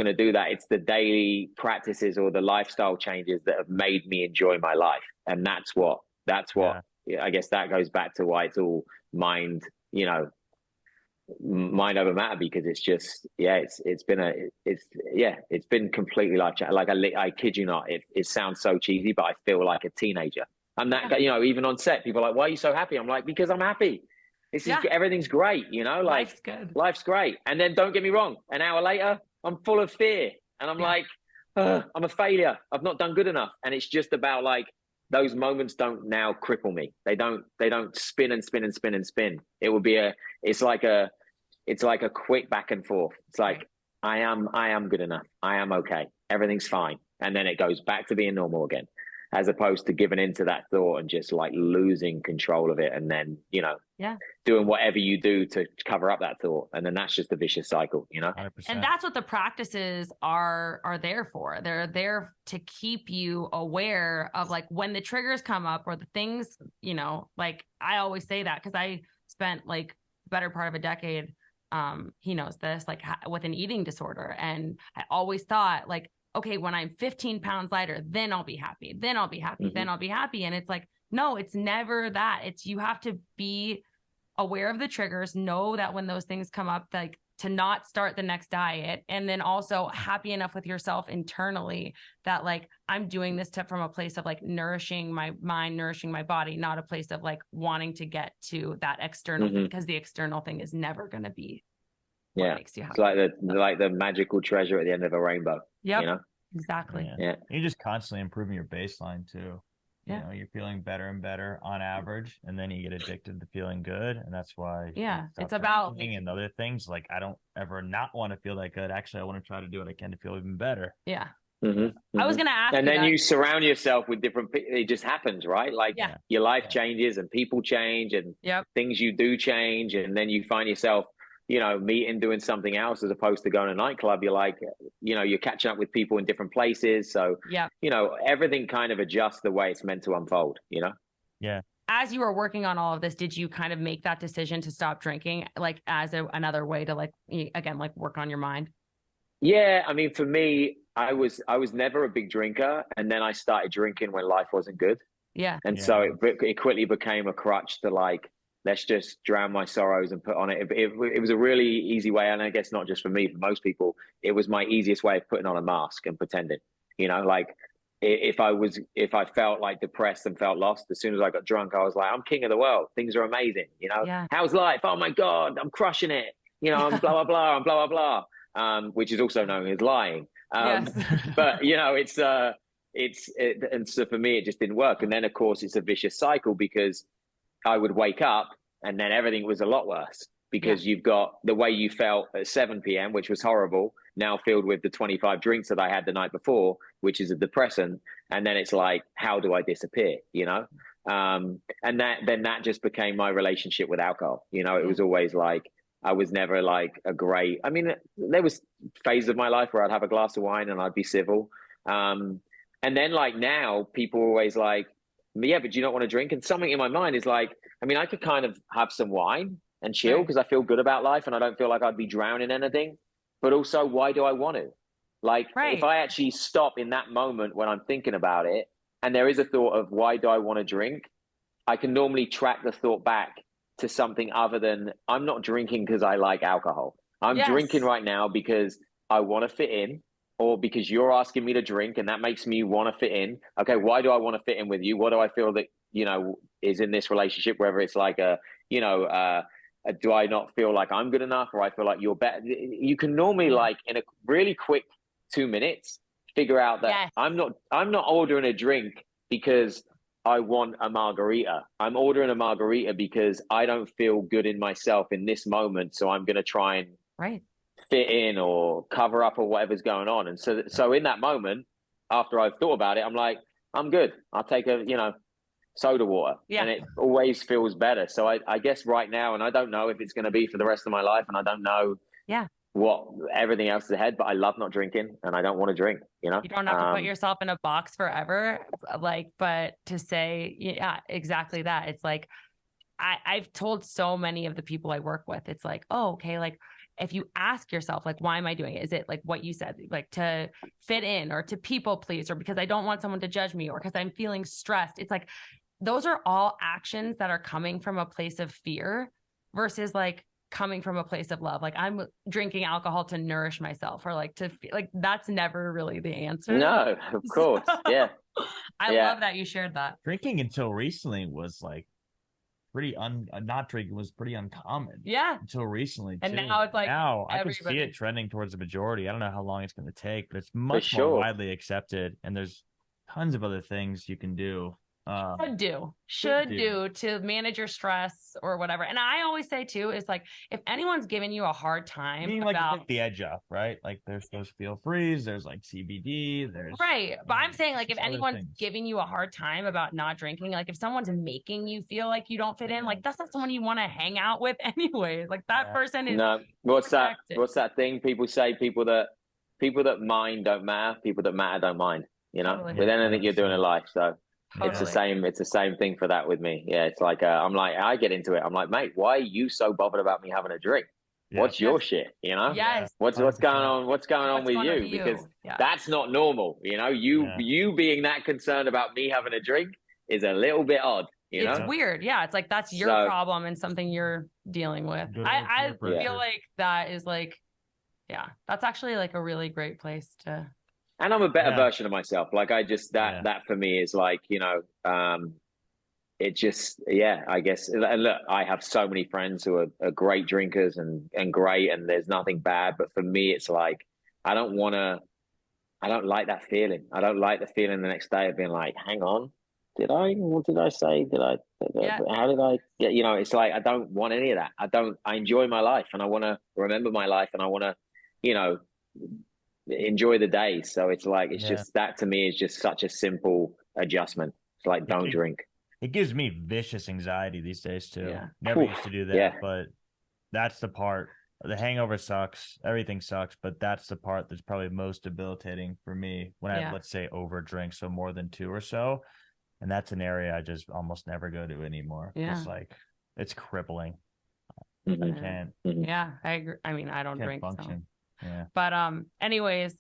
to do that. It's the daily practices or the lifestyle changes that have made me enjoy my life. And that's what I guess that goes back to why it's all mind, mind over matter, because it's just it's been completely life changing. Like I kid you not, it sounds so cheesy, but I feel like a teenager. I'm that guy, even on set, people are like, why are you so happy? I'm like, because I'm happy. This is everything's great, like life's good. Life's great. And then don't get me wrong, an hour later I'm full of fear and I'm like, I'm a failure, I've not done good enough. And it's just about like, those moments don't now cripple me. They don't spin and spin and spin and spin. It would be it's like a quick back and forth. It's like, I am good enough. I am okay. Everything's fine. And then it goes back to being normal again, as opposed to giving into that thought and just like losing control of it. And then, doing whatever you do to cover up that thought. And then that's just a vicious cycle, 100%. And that's what the practices are there for. They're there to keep you aware of like when the triggers come up or the things, like I always say that because I spent like better part of a decade, he knows this, like with an eating disorder. And I always thought like, okay, when I'm 15 pounds lighter, then I'll be happy. Then I'll be happy. Then I'll be happy. And it's like, no, it's never that. You have to be aware of the triggers, know that when those things come up, like to not start the next diet. And then also happy enough with yourself internally that like, I'm doing this from a place of like nourishing my mind, nourishing my body, not a place of like wanting to get to that external thing, because the external thing is never going to be what makes you happy. It's like the magical treasure at the end of a rainbow. Yep. You know? Exactly. Yeah. You're just constantly improving your baseline too. You Yeah. know, you're feeling better and better on average, and then you get addicted to feeling good. And that's why it's about and other things. Like, I don't ever not want to feel that good. Actually, I want to try to do what I can to feel even better. Yeah. Mm-hmm. I was gonna ask and you then that. you surround yourself with different people. It just happens, right? Like your life changes and people change and things you do change, and then you find yourself, you know, meeting, doing something else as opposed to going to a nightclub. You're like, you know, you're catching up with people in different places. So, you know, everything kind of adjusts the way it's meant to unfold, you know? Yeah. As you were working on all of this, did you kind of make that decision to stop drinking, like as another way to, like, again, like work on your mind? Yeah. I mean, for me, I was never a big drinker. And then I started drinking when life wasn't good. Yeah. And so it quickly became a crutch to, like, let's just drown my sorrows and put on it. It was a really easy way. And I guess not just for me, for most people, it was my easiest way of putting on a mask and pretending, you know, like if I felt like depressed and felt lost, as soon as I got drunk, I was like, I'm king of the world. Things are amazing. You know, how's life? Oh my God, I'm crushing it. You know, I'm blah, blah, blah, I'm blah, blah, blah, which is also known as lying. But, you know, and so for me, it just didn't work. And then, of course, it's a vicious cycle because I would wake up and then everything was a lot worse because you've got the way you felt at 7 p.m., which was horrible, now filled with the 25 drinks that I had the night before, which is a depressant. And then it's like, how do I disappear? You know? And that just became my relationship with alcohol. You know, it was always like, I was never like I mean, there was phases of my life where I'd have a glass of wine and I'd be civil. And then, like, now people are always like, yeah, but do you not want to drink? And something in my mind is like, I mean, I could kind of have some wine and chill because I feel good about life and I don't feel like I'd be drowning anything. But also, why do I want to? Like, if I actually stop in that moment when I'm thinking about it, and there is a thought of why do I want to drink, I can normally track the thought back to something other than I'm not drinking because I like alcohol. I'm drinking right now because I want to fit in, or because you're asking me to drink and that makes me want to fit in. Okay, why do I want to fit in with you? What do I feel that, you know, is in this relationship, whether it's like do I not feel like I'm good enough, or I feel like you're better? You can normally, like, in a really quick 2 minutes, figure out that I'm not ordering a drink because I want a margarita. I'm ordering a margarita because I don't feel good in myself in this moment. So I'm going to try and fit in or cover up or whatever's going on. And so in that moment, after I've thought about it, I'm like, I'm good. I'll take a, you know, soda water. And it always feels better. So I guess right now, and I don't know if it's going to be for the rest of my life, and I don't know what everything else is ahead, but I love not drinking and I don't want to drink, you know? You don't have to put yourself in a box forever. Like, but to say, exactly that. It's like, I've told so many of the people I work with, it's like, oh, okay. Like, if you ask yourself, like, why am I doing it? Is it like what you said, like to fit in or to people please, or because I don't want someone to judge me, or because I'm feeling stressed? It's like, those are all actions that are coming from a place of fear versus like coming from a place of love. Like, I'm drinking alcohol to nourish myself, or like to feel like that's never really the answer. No, of course. I love that you shared that. Drinking until recently was like not drinking was pretty uncommon. Until recently. And too. Now it's like, now I can see it trending towards the majority. I don't know how long it's going to take, but it's much more widely accepted. And there's tons of other things you can do. Should do to manage your stress or whatever. And I always say too, is like, if anyone's giving you a hard time like, take the edge off, right? Like, there's those feel frees, there's like CBD, there's but I'm saying, like, if anyone's giving you a hard time about not drinking, like if someone's making you feel like you don't fit in, like, that's not someone you want to hang out with anyway. Like, that person is what's that thing people say? People that mind don't matter, people that matter don't mind, you know, with anything you're doing in life. So it's the same thing for that with me. It's like, I'm like, I get into it. I'm like, mate, why are you so bothered about me having a drink? What's your shit? You know, what's going on? What's going on with you? Because that's not normal. You know, you being that concerned about me having a drink is a little bit odd. You know? It's weird. It's like, that's your problem and something you're dealing with. I feel like that is like, that's actually like a really great place to. And I'm a better version of myself. Like, I just, that for me is like, you know, it just, yeah, I guess. And look, I have so many friends who are great drinkers and great, and there's nothing bad. But for me, it's like, I don't like that feeling. I don't like the feeling the next day of being like, hang on, what did I say? How did I get, it's like, I don't want any of that. I enjoy my life, and I want to remember my life, and I want to, enjoy the day. So it's like, it's just, that to me is just such a simple adjustment. It's like, don't drink. It gives me vicious anxiety these days too. Yeah. Never used to do that, but that's the part. The hangover sucks. Everything sucks, but that's the part that's probably most debilitating for me when I, let's say, overdrink, so more than 2 or so. And that's an area I just almost never go to anymore. Yeah. It's like, it's crippling. I can't. Yeah, I agree. I mean, I don't drink. Function. So. Yeah. But anyways,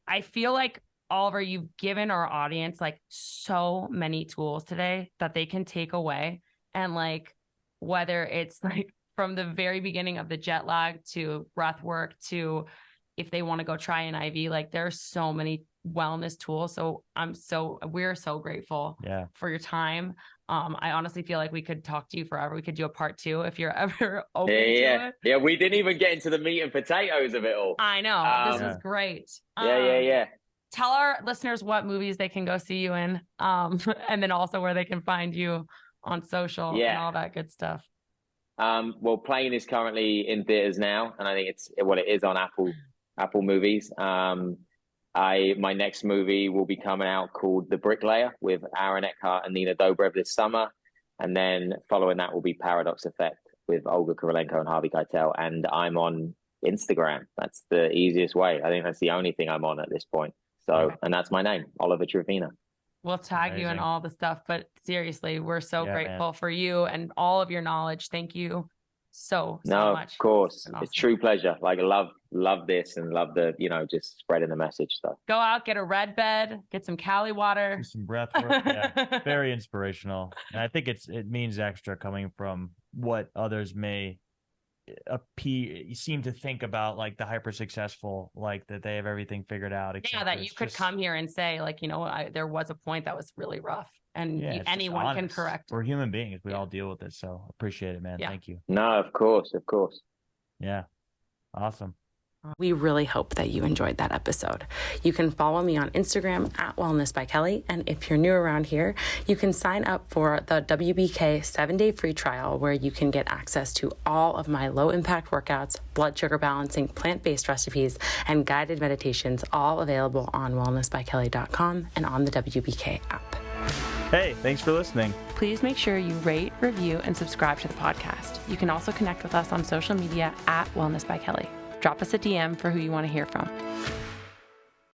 I feel like, Oliver, you've given our audience like so many tools today that they can take away. And like, whether it's like from the very beginning of the jet lag to breath work to if they want to go try an IV, like there's so many wellness tools. So we're so grateful for your time. I honestly feel like we could talk to you forever. We could do a part 2 if you're ever open to it. Yeah, we didn't even get into the meat and potatoes of it all. I know. This was great. Yeah. Tell our listeners what movies they can go see you in, and then also where they can find you on social and all that good stuff. Well, Plane is currently in theaters now, and I think it is on Apple Movies. My next movie will be coming out called The Bricklayer with Aaron Eckhart and Nina Dobrev this summer, and then following that will be Paradox Effect with Olga Kurylenko and Harvey Keitel, and I'm on Instagram. That's the easiest way. I think that's the only thing I'm on at this point. So, and that's my name, Oliver Trevena. We'll tag you in all the stuff, but seriously, we're so grateful for you and all of your knowledge. Thank you so much. Of course. Awesome. It's a true pleasure. Like, I love this and love the, just spreading the message stuff. Go out, get a red bed, get some Caliwater. Do some breath work. Yeah. Very inspirational. And I think it means extra coming from what others may seem to think about, like the hyper successful, like that they have everything figured out. That you could come here and say, like, there was a point that was really rough, and anyone can correct. We're human beings. We all deal with it. So appreciate it, man. Thank you. No, of course. Yeah. Awesome. We really hope that you enjoyed that episode. You can follow me on Instagram at Wellness by Kelley. And if you're new around here, you can sign up for the WBK 7-day free trial, where you can get access to all of my low impact workouts, blood sugar balancing, plant-based recipes, and guided meditations, all available on wellnessbykelly.com and on the WBK app. Hey, thanks for listening. Please make sure you rate, review, and subscribe to the podcast. You can also connect with us on social media at Wellness by Kelley. Drop us a DM for who you want to hear from.